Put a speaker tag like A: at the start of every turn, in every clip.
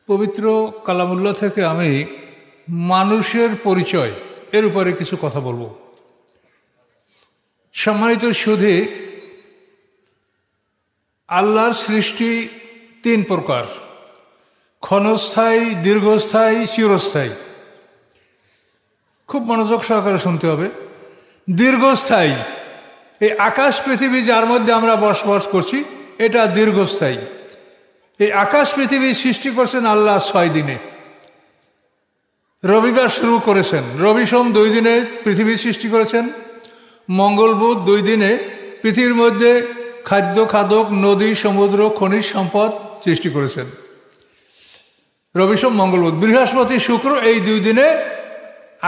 A: পবিত্র কালামুল্লাহ থেকে আমি মানুষের পরিচয় এর উপরে কিছু কথা বলবো। সম্মানিত সুধী, আল্লাহর সৃষ্টি তিন প্রকার: ক্ষণস্থায়ী, দীর্ঘস্থায়ী, চিরস্থায়ী। খুব মনোযোগ সহকারে শুনতে হবে। দীর্ঘস্থায়ী, এই আকাশ পৃথিবী যার মধ্যে আমরা বসবাস করছি, এটা দীর্ঘস্থায়ী। এই আকাশ পৃথিবী সৃষ্টি করছেন আল্লাহ 6 দিনে। রবিবার শুরু করেছেন, রবি সোম 2 দিনে পৃথিবী সৃষ্টি করেছেন। মঙ্গল বুধ 2 দিনে পৃথিবীর মধ্যে খাদ্য খাদক, নদী, সমুদ্র, খনিজ সম্পদ সৃষ্টি করেছেন। রবি সোম মঙ্গল বুধ। বৃহস্পতি শুক্র এই 2 দিনে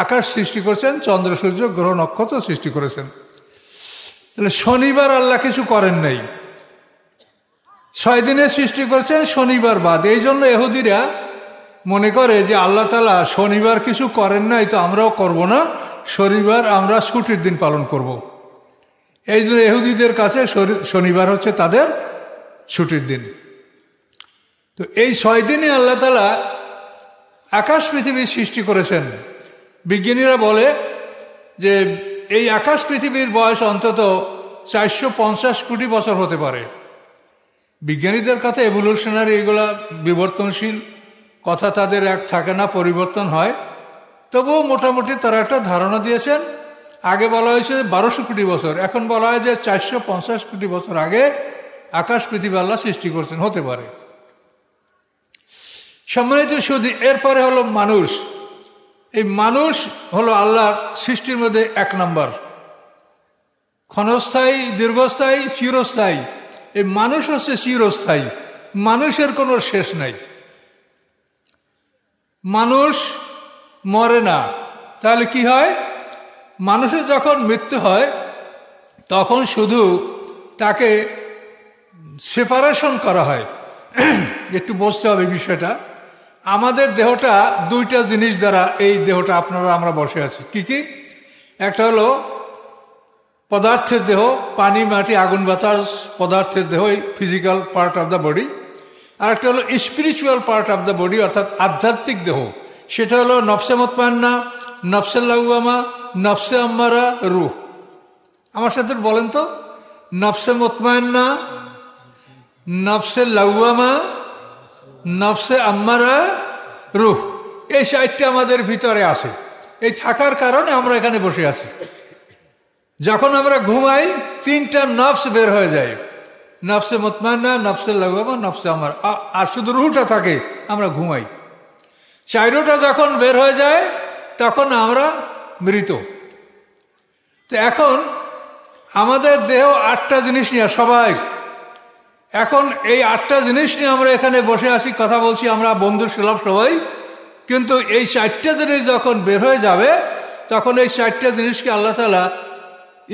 A: আকাশ সৃষ্টি করেছেন, চন্দ্র সূর্য গ্রহ নক্ষত্র সৃষ্টি করেছেন। তাহলে শনিবার আল্লাহ কিছু করেন নাই, 6 দিনে সৃষ্টি করেছেন, শনিবার বাদ। এই জন্য ইহুদিরা মনে করে যে আল্লাহ তাআলা শনিবার কিছু করেন নাই, তো আমরাও করব না, শনিবার আমরা ছুটির দিন পালন করব। এই জন্য ইহুদিদের কাছে শনিবার হচ্ছে তাদের ছুটির দিন। তো এই 6 দিনে আল্লাহ তাআলা আকাশ পৃথিবী সৃষ্টি করেছেন। বিজ্ঞানীরা বলে যে এই আকাশ পৃথিবীর বয়স অন্তত 450 কোটি বছর হতে পারে। বিজ্ঞানীদের কাছে এভলিউশনারি, এগুলা বিবর্তনশীল কথা, তাদের এক থাকে না, পরিবর্তন হয়। তবুও মোটামুটি তারা একটা ধারণা দিয়েছেন। আগে বলা হয়েছে 1200 কোটি বছর, এখন বলা হয় যে 450 কোটি বছর আগে আকাশ পৃথিবী আল্লাহ সৃষ্টি করছেন, হতে পারে। সম্মানিত শুধু এরপরে হলো মানুষ। এই মানুষ হলো আল্লাহর সৃষ্টির মধ্যে 1 নম্বর। ক্ষণস্থায়ী, দীর্ঘস্থায়ী, চিরস্থায়ী। এই মানুষ হচ্ছে চিরস্থায়ী, মানুষের কোনো শেষ নাই। মানুষ মরে না। তাহলে কি হয়? মানুষের যখন মৃত্যু হয় তখন শুধু তাকে সেপারেশন করা হয়। একটু বুঝতে হবে বিষয়টা। আমাদের দেহটা 2টা জিনিস দ্বারা, এই দেহটা আপনারা আমরা বসে আছি। কি কি? একটা হলো পদার্থের দেহ, পানি, মাটি, আগুন, বাতাস পদার্থের দেহ, এই physical part of the body. আর একটা হলো spiritual part of the body, অর্থাৎ আধ্যাত্মিক দেহ। সেটা হলো নফসে মুতমাইন্না, নফসে লাওয়ামা, নফসে আম্মারা, রূহ। আমার সাথে বলেন তো, নফসে মুতমাইন্না, নফসে লাওয়ামা, নফসে আম্মারা, রূহ। এই 4টা আমাদের ভিতরে আছে। এই থাকার কারণে আমরা এখানে বসে আছি। যখন আমরা ঘুমাই 3টা নফস বের হয়ে যায়, নফসে মুতমাইন্না, নফসে লাওয়ামা, নফসে আম্মারা, আর শুধু রূহটা থাকে, আমরা ঘুমাই। 4টা যখন বের হয়ে যায় তখন আমরা মৃত। তো এখন আমাদের দেহ 8টা জিনিস নিয়ে, সবাই এখন এই 8টা জিনিস নিয়ে আমরা এখানে বসে আছি, কথা বলছি, আমরা বন্ধু সুলভ সবাই। কিন্তু এই 4টা জিনিস যখন বের হয়ে যাবে তখন এই 4টা জিনিসকে আল্লাহ তাআলা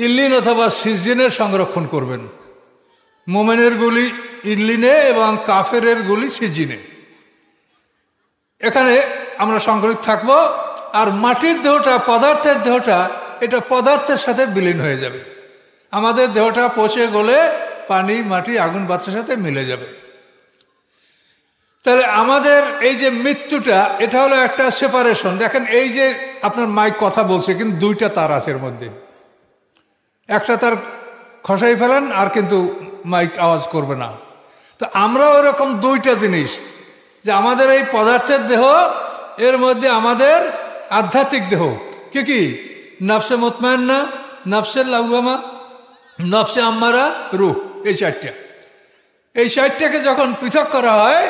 A: ইল্লিন অথবা সিজিনে সংরক্ষণ করবেন। মোমেনের গুলি ইল্লিনে এবং কাফেরের গুলি সিজিনে। এখানে আমরা সংরক্ষিত থাকব। আর মাটির দেহটা, পদার্থের দেহটা, এটা পদার্থের সাথে বিলীন হয়ে যাবে। আমাদের দেহটা পচে গলে পানি, মাটি, আগুন, বাতাসের সাথে মিলে যাবে। তাহলে আমাদের এই যে মৃত্যুটা, এটা হলো একটা সেপারেশন। দেখেন, এই যে আপনার মাইক কথা বলছে, কিন্তু 2টা তার আছে এর মধ্যে। একটা তার খসাই ফেলেন, আর কিন্তু মাইক আওয়াজ করবে না। তো আমরাও এরকম 2টা জিনিস, যে আমাদের এই পদার্থের দেহ, এর মধ্যে আমাদের আধ্যাত্মিক দেহ। কি কি? নফসে মুতমাইন্না, নফসে লাওয়ামা, নফসে আম্মারা, রূহ। এই 4টা। এই 4টাকে যখন পৃথক করা হয়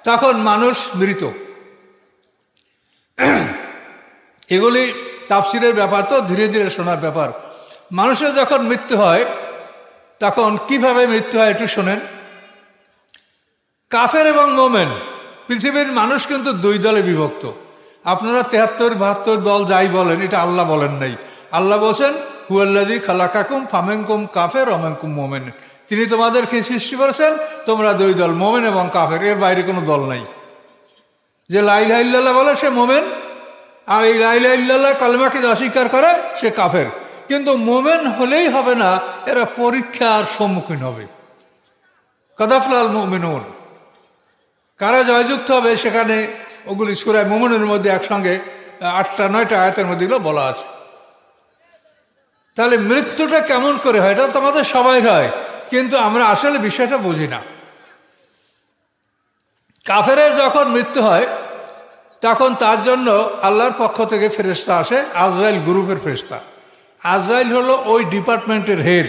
A: তখন মানুষ মৃত। এগুলি তাফসিরের ব্যাপার, তো ধীরে ধীরে শোনার ব্যাপার। মানুষের যখন মৃত্যু হয় তখন কিভাবে মৃত্যু হয় একটু শোনেন। কাফের এবং মোমেন, পৃথিবীর মানুষ কিন্তু 2 দলে বিভক্ত। আপনারা 73-72 দল যাই বলেন, এটা আল্লাহ বলেন নাই। আল্লাহ বলছেন, হুয়াল্লাযী খালাকাকুম ফামিনকুম কাফের ওয়া মিনকুম মুমিন। তিনি তোমাদেরকে সৃষ্টি করেছেন, তোমরা 2 দল, মোমেন এবং কাফের, এর বাইরে কোনো দল নাই। যে লা ইলাহা ইল্লাল্লাহ বলে সে মোমেন, আর এই লা ইলাহা ইল্লাল্লাহ কালেমাকে অস্বীকার করে সে কাফের। কিন্তু মোমেন হলেই হবে না, এরা পরীক্ষার সম্মুখীন হবে। কাদ আফলাহাল মুমিনুন, কারা জয়যুক্ত হবে সেখানে ওগুলি সূরা মুমিনুনের মধ্যে একসঙ্গে 8-9টা আয়াতের মধ্যে এগুলো বলা আছে। তাহলে মৃত্যুটা কেমন করে হয়, এটা তো আমাদের সবাই হয়, কিন্তু আমরা আসলে বিষয়টা বুঝি না। কাফেরের যখন মৃত্যু হয় তখন তার জন্য আল্লাহর পক্ষ থেকে ফেরেশতা আসে, আজরাইল গ্রুপের ফেরেশতা। আজরাইল হলো ওই ডিপার্টমেন্টের হেড,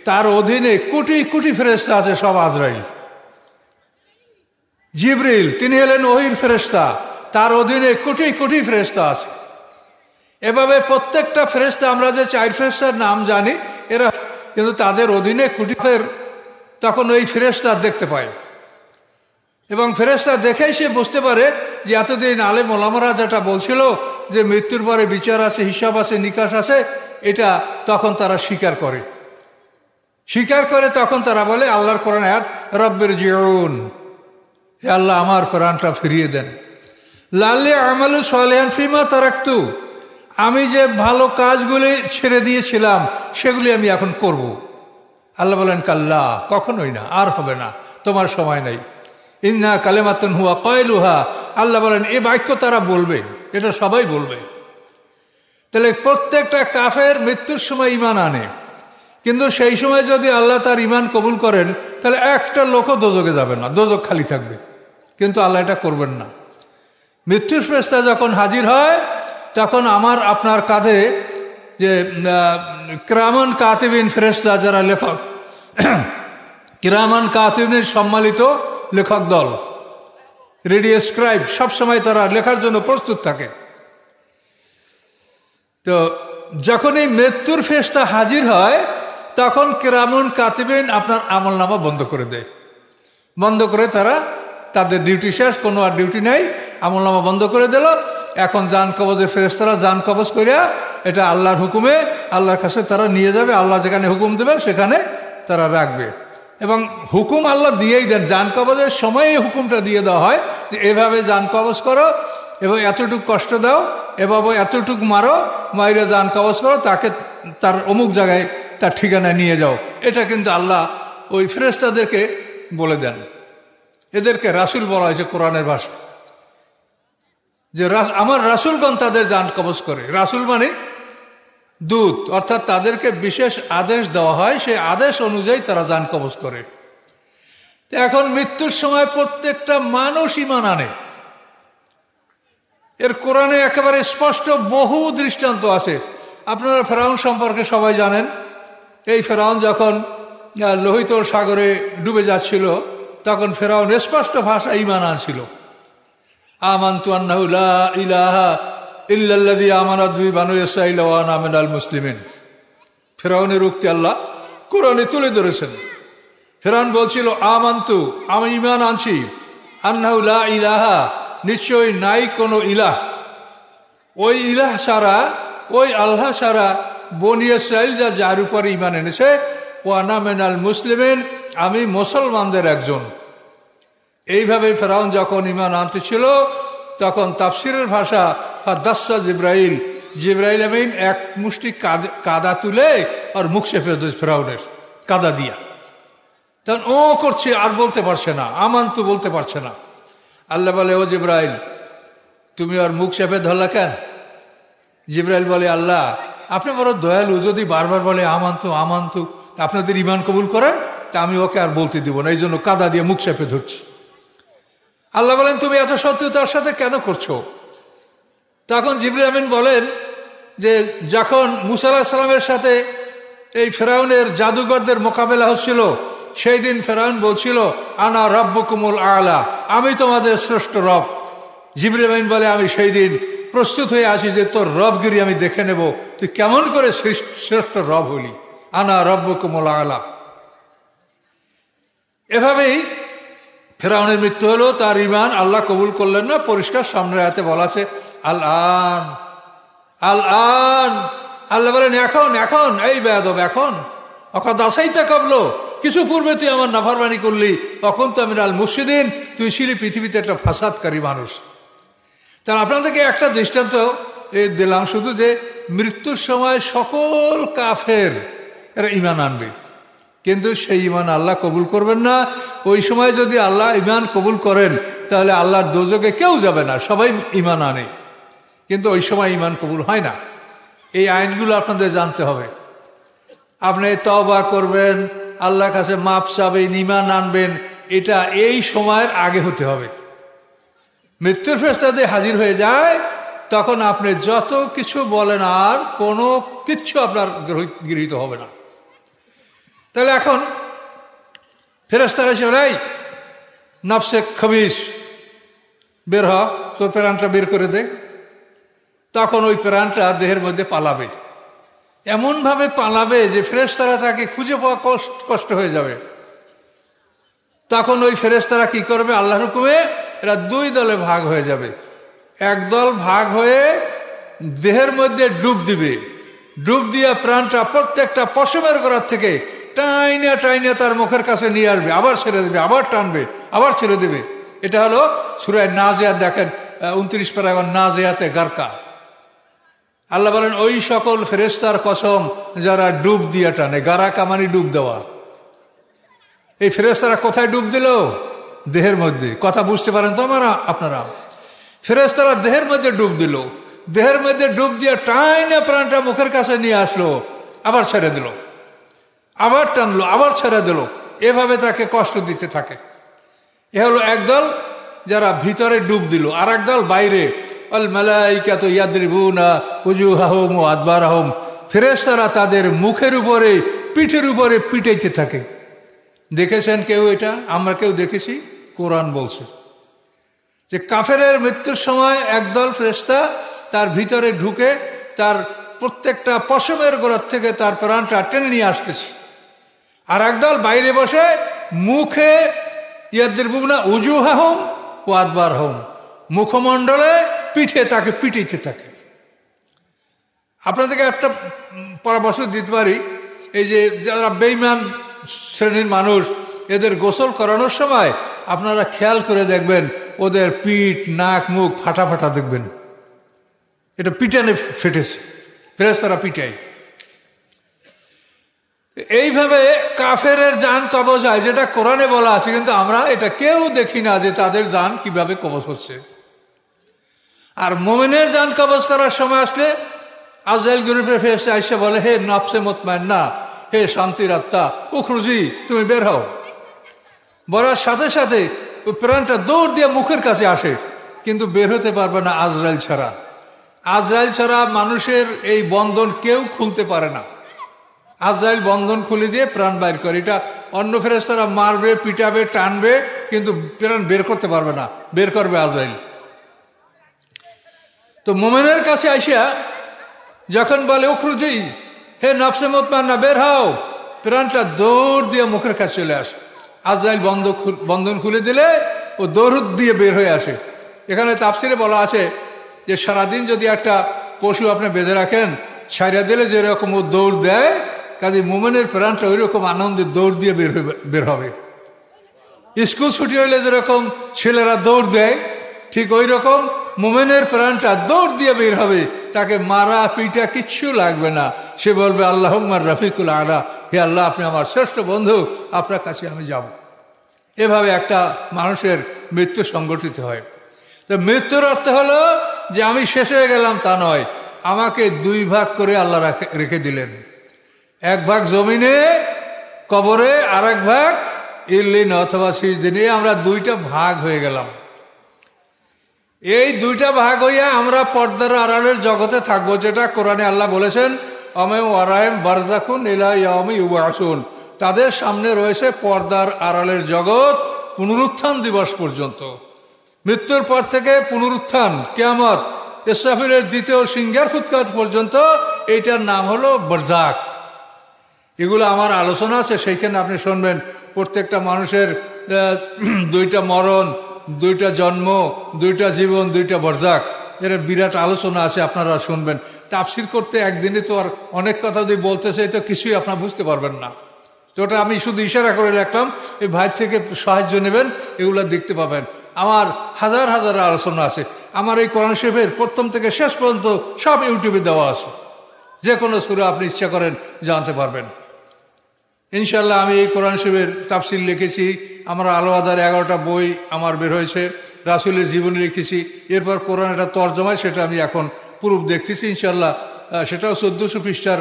A: তার অধীনে কোটি কোটি ফেরেশতা আছে, সব আজরাইল। জিবরিল তিনি হলেন ওহির ফেরেশতা, তার অধীনে কোটি কোটি ফেরেশতা আছে। এভাবে প্রত্যেকটা ফেরেশতা, আমরা যে 4 ফেরেশতার নাম জানি এরা, কিন্তু তাদের অধীনে কোটি ফের, তখন ওই ফেরেশতা দেখতে পায় এবং ফেরেশতা দেখেই সে বুঝতে পারে যে এতদিন আলেম ওলামারা যেটা বলছিল যে মৃত্যুর পরে বিচার আছে, হিসাব আছে, নিকাশ আছে, এটা তখন তারা স্বীকার করে তখন তারা বলে আল্লাহর কোরআন আয়াত, রব্বির জিউন, হে আল্লাহ আমার প্রাণটা ফিরিয়ে দেন। লাল্লি আমালু সালিহান ফিমা তারাকতু, আমি যে ভালো কাজগুলি ছেড়ে দিয়েছিলাম সেগুলি আমি এখন করব। আল্লাহ বলেন কাল্লা, কখনোই না, আর হবে না, তোমার সময় নাই। ইন্না কালেমাতুন হুয়া কয়লুহা, আল্লাহ বলেন এই বাক্য তারা বলবে, এটা সবাই বলবে। তাহলে প্রত্যেকটা কাফের মৃত্যুর সময় ঈমান আনে, কিন্তু সেই সময় যদি আল্লাহ তার ঈমান কবুল করেন তাহলে একটা লোকও দোজকে যাবে না, দোজক খালি থাকবে। কিন্তু আল্লাহ এটা করবেন না। মৃত্যুর ফেরেশতা যখন হাজির হয় তখন আমার আপনার কাঁধে যে কিরামান কাতিবিন ফেরেশতা, যারা লেখক, কিরামান কাতিবিনের সম্মানিত লেখক দল, রেডিও স্ক্রাইব, সবসময় তারা লেখার জন্য প্রস্তুত থাকে। তো যখন এই মৃত্যুর ফেরেশতা হাজির হয় তখন কিরামান কাতিবিন আপনার আমলনামা বন্ধ করে দেয়, বন্ধ করে তারা তাদের ডিউটি শেষ, কোনো আর ডিউটি নেই, আমলনামা বন্ধ করে দিল। এখন জান কবজের ফেরেশতারা জান কবজ করিয়া এটা আল্লাহর হুকুমে আল্লাহর কাছে তারা নিয়ে যাবে, আল্লাহ যেখানে হুকুম দেবেন সেখানে তারা রাখবে। এবং হুকুম আল্লাহ দিয়েই দেন, জান কবজের সময় এই হুকুমটা দিয়ে দেওয়া হয় যে এভাবে জান কবজ করো এবং এতটুকু কষ্ট দাও, এভাবে এতটুকু মারো, মাইরে জান কবজ করো, তাকে তার অমুক জায়গায় তার ঠিকানায় নিয়ে যাও। এটা কিন্তু আল্লাহ ওই ফেরেশতাদেরকে বলে দেন। এদেরকে রাসূল বলা হয়েছে কোরআনের ভাষা, যে আমার রাসূলগণ তাদের জান কবজ করে। রাসূল মানে দূত, অর্থাৎ তাদেরকে বিশেষ আদেশ দেওয়া হয়, সেই আদেশ অনুযায়ী তারা জান কবজ করে। এখন মৃত্যুর সময় প্রত্যেকটা মানুষ ঈমান আনে, এর কোরআনে একেবারে স্পষ্ট বহু দৃষ্টান্ত আছে। আপনারা ফেরাউন সম্পর্কে সবাই জানেন। এই ফেরাউন যখন লোহিত সাগরে ডুবে যাচ্ছিল তখন ফেরাউন স্পষ্ট ভাষা ঈমান আনছিল, আমানতু আন্নাহু লা ইলাহা ইল্লাল্লাযী আমানাত বিহি বানু ইসরাঈল ওয়া আনা মিনাল মুসলিমিন। ফেরাউনের উক্তি আল্লাহ কোরআনে তুলে ধরেছেন। ফেরাউন বলছিল আমানতু, আমি ঈমান আনছি, আন্নাহু লা ইলাহা, নিশ্চয়ই নাই কোনো ইলাহ, ওই ইলাহ ছাড়া, ওই আল্লাহ ছাড়া বনি ইসরাঈল যার উপরে ঈমান এনেছে, ওয়া আনা মিনাল মুসলিমিন, আমি মুসলমানদের একজন। এইভাবে ফেরাউন যখন ঈমান আনতেছিল তখন তাফসিরের ভাষা ফাদাসা জিব্রাইল, জিব্রাইল আমিন এক মুষ্টি কাদা তুলে আর মুখ চেপে দিয়েছে ফেরাউনের কাদা দিয়া। তখন ও করছে, আর বলতে পারছে না, আমানতু বলতে পারছে না। আল্লাহ বলে, ও জিব্রাইল তুমি আর মুখ চেপে ধরলা কেন? জিব্রাইল বলে, আল্লাহ আপনি বড় দয়ালু, যদি বারবার বলে আমানতু আমানতু, তা আপনাদের ঈমান কবুল করেন, তা আমি ওকে আর বলতে দিব না, এই জন্য কাদা দিয়ে মুখ চেপে ধরছি। আল্লাহ বলেন, তুমি এত সত্যতার সাথে কেন করছো? তখন জিবরিল আমিন বলেন যে যখন মুসা আলাইহিস সালামের সাথে এই ফেরাউনের জাদুঘরদের মোকাবেলা হচ্ছিল, সেই দিন ফেরাউন বলছিল আনা রব্বুকুমুল আলা, আমি তোমাদের শ্রেষ্ঠ রব। জিবরিল আমিন বলে, আমি সেই দিন প্রস্তুত হয়ে আসি যে তোর রবগিরি আমি দেখে নেব, তুই কেমন করে শ্রেষ্ঠ রব হলি, আনা রব্বুকুমুল আলা। এভাবেই ফেরাউনের মৃত্যু হলো, তার ঈমান আল্লাহ কবুল করলেন না। পরিষ্কার সামনের আয়াতে বলা আছে আল আন, আল আন, আল্লাহ বলেন এখন, এখন এই বেয়াদব, এখন অকাদ আসাইতা কাবলো, কিছু পূর্বে তুই আমার নাফরমানি করলি, তখন তো মিনাল মুফসিদিন, তুই ছিলি পৃথিবীতে একটা ফাসাদকারী মানুষ। তা আপনাদেরকে একটা দৃষ্টান্ত দিলাম শুধু, যে মৃত্যুর সময় সকল কাফের এরা ঈমান আনবে, কিন্তু সেই ইমান আল্লাহ কবুল করবেন না। ওই সময় যদি আল্লাহ ইমান কবুল করেন তাহলে আল্লাহর দোজখে কেউ যাবে না, সবাই ইমান আনে, কিন্তু ওই সময় ইমান কবুল হয় না। এই আইনগুলো আপনাদের জানতে হবে। আপনি তওবা করবেন, আল্লাহর কাছে মাপ চাবেন, ইমান আনবেন, এটা এই সময়ের আগে হতে হবে। মৃত্যুর ফেরেশতা যদি হাজির হয়ে যায় তখন আপনি যত কিছু বলেন আর কোনো কিচ্ছু আপনার গৃহীত হবে না। তাহলে এখন ফেরেশতারা এসে বলে, নফসে খবিস বের হ, তোর প্রাণটা বের করে দে। তখন ওই প্রাণটা দেহের মধ্যে পালাবে, এমনভাবে পালাবে যে ফেরেশতারা তাকে খুঁজে পাওয়া কষ্ট হয়ে যাবে। তখন ওই ফেরেশতারা কি করবে? আল্লাহর হুকুমে এরা দুই দলে ভাগ হয়ে যাবে। একদল ভাগ হয়ে দেহের মধ্যে ডুব দিবে, ডুব দিয়ে প্রাণটা প্রত্যেকটা পশমের গোড়ার থেকে টাইনা টাইনা তার মুখের কাছে নিয়ে আসবে, আবার ছেড়ে দেবে, আবার টানবে, আবার ছেড়ে দেবে। এটা হলো সূরা নাজিয়াত, দেখেন 29 পারা নাজিয়াতে গারকা। আল্লাহ বলেন, ওই সকল ফেরেশতার কসম যারা ডুব দিয়ে টানে। গারাকা মানে ডুব দেওয়া। এই ফেরেশতারা কোথায় ডুব দিল? দেহের মধ্যে। কথা বুঝতে পারেন তো আপনারা? ফেরেশতারা দেহের মধ্যে ডুব দিল, দেহের মধ্যে ডুব দিয়ে টাইনা প্রাণটা মুখের কাছে নিয়ে আসলো, আবার ছেড়ে দিল, আবার টানলো, আবার ছেড়ে দিল, এভাবে তাকে কষ্ট দিতে থাকে। এ হলো একদল যারা ভিতরে ডুব দিল, আর একদল বাইরে। আল মালাইকাতু ইয়াদরিবুনা উজুহাহুম ওয়া আদবারহুম, ফেরেশতারা তাদের মুখের উপরে, পিঠের উপরে পিটাইতে থাকে। দেখেছেন কেউ এটা? আমরা কেউ দেখেছি? কোরআন বলছে যে কাফেরের মৃত্যুর সময় একদল ফেরেশতা তার ভিতরে ঢুকে তার প্রত্যেকটা পশমের গোড়ার থেকে তার প্রাণটা টেনে নিয়ে আসতেছে, আর একদল বাইরে বসে মুখে ইয়াদরিবুনা উজুহাহুম ওয়া আদবারহুম, মুখমণ্ডলে, পিঠে তাকে পিটাইতে থাকে। আপনাদেরকে একটা পরামর্শ দিতে পারি, এই যে যারা বেঈমান শ্রেণীর মানুষ, এদের গোসল করানোর সময় আপনারা খেয়াল করে দেখবেন ওদের পিঠ, নাক, মুখ ফাটা ফাটা দেখবেন। এটা পিটানে ফেটেছে, ফেরেশতারা পিটায়। এইভাবে কাফেরের জান কবজ হয়, যেটা কোরআনে বলা আছে, কিন্তু আমরা এটা কেউ দেখি না যে তাদের জান কিভাবে কবজ হচ্ছে। আর মুমিনের জান কবজ করার সময় আসলে আজরাইল গ্রুপের ফেরেশতা এসে বলে, হে নফসে মুতমাইন্না, হে শান্তির আত্মা, উখরুজি, তুমি বের হও। বলার সাথে সাথে ওই প্রাণটা দৌড় দিয়ে মুখের কাছে আসে, কিন্তু বের হতে পারবে না আজরাইল ছাড়া। আজরাইল ছাড়া মানুষের এই বন্ধন কেউ খুলতে পারে না। আজরাইল বন্ধন খুলে দিয়ে প্রাণ বাইর করে। এটা অন্য ফেরেশতারা মারবে, পিটাবে, টানবে, কিন্তু প্রাণ বের করতে পারবে না, বের করবে আজরাইল। তো মুমিনের কাছে আইসা যখন বলে উখরুজি, হে নফসে মুতমাইন্না, বের হও, প্রাণটা দৌড় দিয়ে মুখের কাছে চলে আসে। আজরাইল বন্ধন খুলে দিলে ও দৌড় দিয়ে বের হয়ে আসে। এখানে তাফসিরে বলা আছে যে সারাদিন যদি একটা পশু আপনি বেঁধে রাখেন, ছাইরা দিলে যেরকম ও দৌড় দেয়, কাজে মুমিনের প্রাণটা ওই রকম আনন্দে দৌড় দিয়ে বের হবে। স্কুল ছুটি হইলে যেরকম ছেলেরা দৌড় দেয়, ঠিক ওই রকম মুমিনের প্রাণটা দৌড় দিয়ে বের হবে। তাকে মারা পিটা কিচ্ছু লাগবে না। সে বলবে, আল্লাহুম্মা রফিকুল আলা, হে আল্লাহ, আপনি আমার শ্রেষ্ঠ বন্ধু, আপনার কাছে আমি যাব। এভাবে একটা মানুষের মৃত্যু সংগঠিত হয়। তো মৃত্যুর অর্থ হলো যে আমি শেষ হয়ে গেলাম তা নয়, আমাকে দুই ভাগ করে আল্লাহ রেখে দিলেন। এক ভাগ জমিনে কবরে, আর এক ভাগ ইল্লিন অথবা সিজদিনে। আমরা দুইটা ভাগ হয়ে গেলাম। এই দুইটা ভাগ হইয়া আমরা পর্দার আড়ালের জগতে থাকবো, যেটা কোরআনে আল্লাহ বলেছেন, অমে ওয়ারাহিম বারজাখুন ইলা ইয়াউমি ইউবআসুন। তাদের সামনে রয়েছে পর্দার আড়ালের জগৎ পুনরুত্থান দিবস পর্যন্ত। মৃত্যুর পর থেকে পুনরুত্থান, কিয়ামত, ইসরাফিলের দ্বিতীয় সিংহার ফুৎকার পর্যন্ত, এইটার নাম হলো বারজাখ। এগুলো আমার আলোচনা আছে, সেইখানে আপনি শুনবেন। প্রত্যেকটা মানুষের দুইটা মরণ, দুইটা জন্ম, দুইটা জীবন, দুইটা বারজাখ, এর বিরাট আলোচনা আছে, আপনারা শুনবেন। তাফসির করতে একদিনে তো আর অনেক কথা যদি বলতেছে, এটা কিছুই আপনারা বুঝতে পারবেন না। তো ওটা আমি শুধু ইশারা করে রাখলাম, এই ভাই থেকে সাহায্য নেবেন, এগুলো দেখতে পাবেন। আমার হাজার হাজার আলোচনা আছে। আমার এই কোরআন শরীফের প্রথম থেকে শেষ পর্যন্ত সব ইউটিউবে দেওয়া আছে। যে কোনো সূরা আপনি ইচ্ছা করেন জানতে পারবেন। ইনশাল্লাহ আমি এই কোরআন শরীফের তাফসীর লিখেছি, আমরা আলো আদার 11টা বই আমার বের হয়েছে, রাসূলের জীবনী লিখেছি, এরপর কোরআন একটা তর্জমায় সেটা আমি এখন প্রুফ দেখতেছি ইনশাল্লাহ, সেটাও 1400 পৃষ্ঠার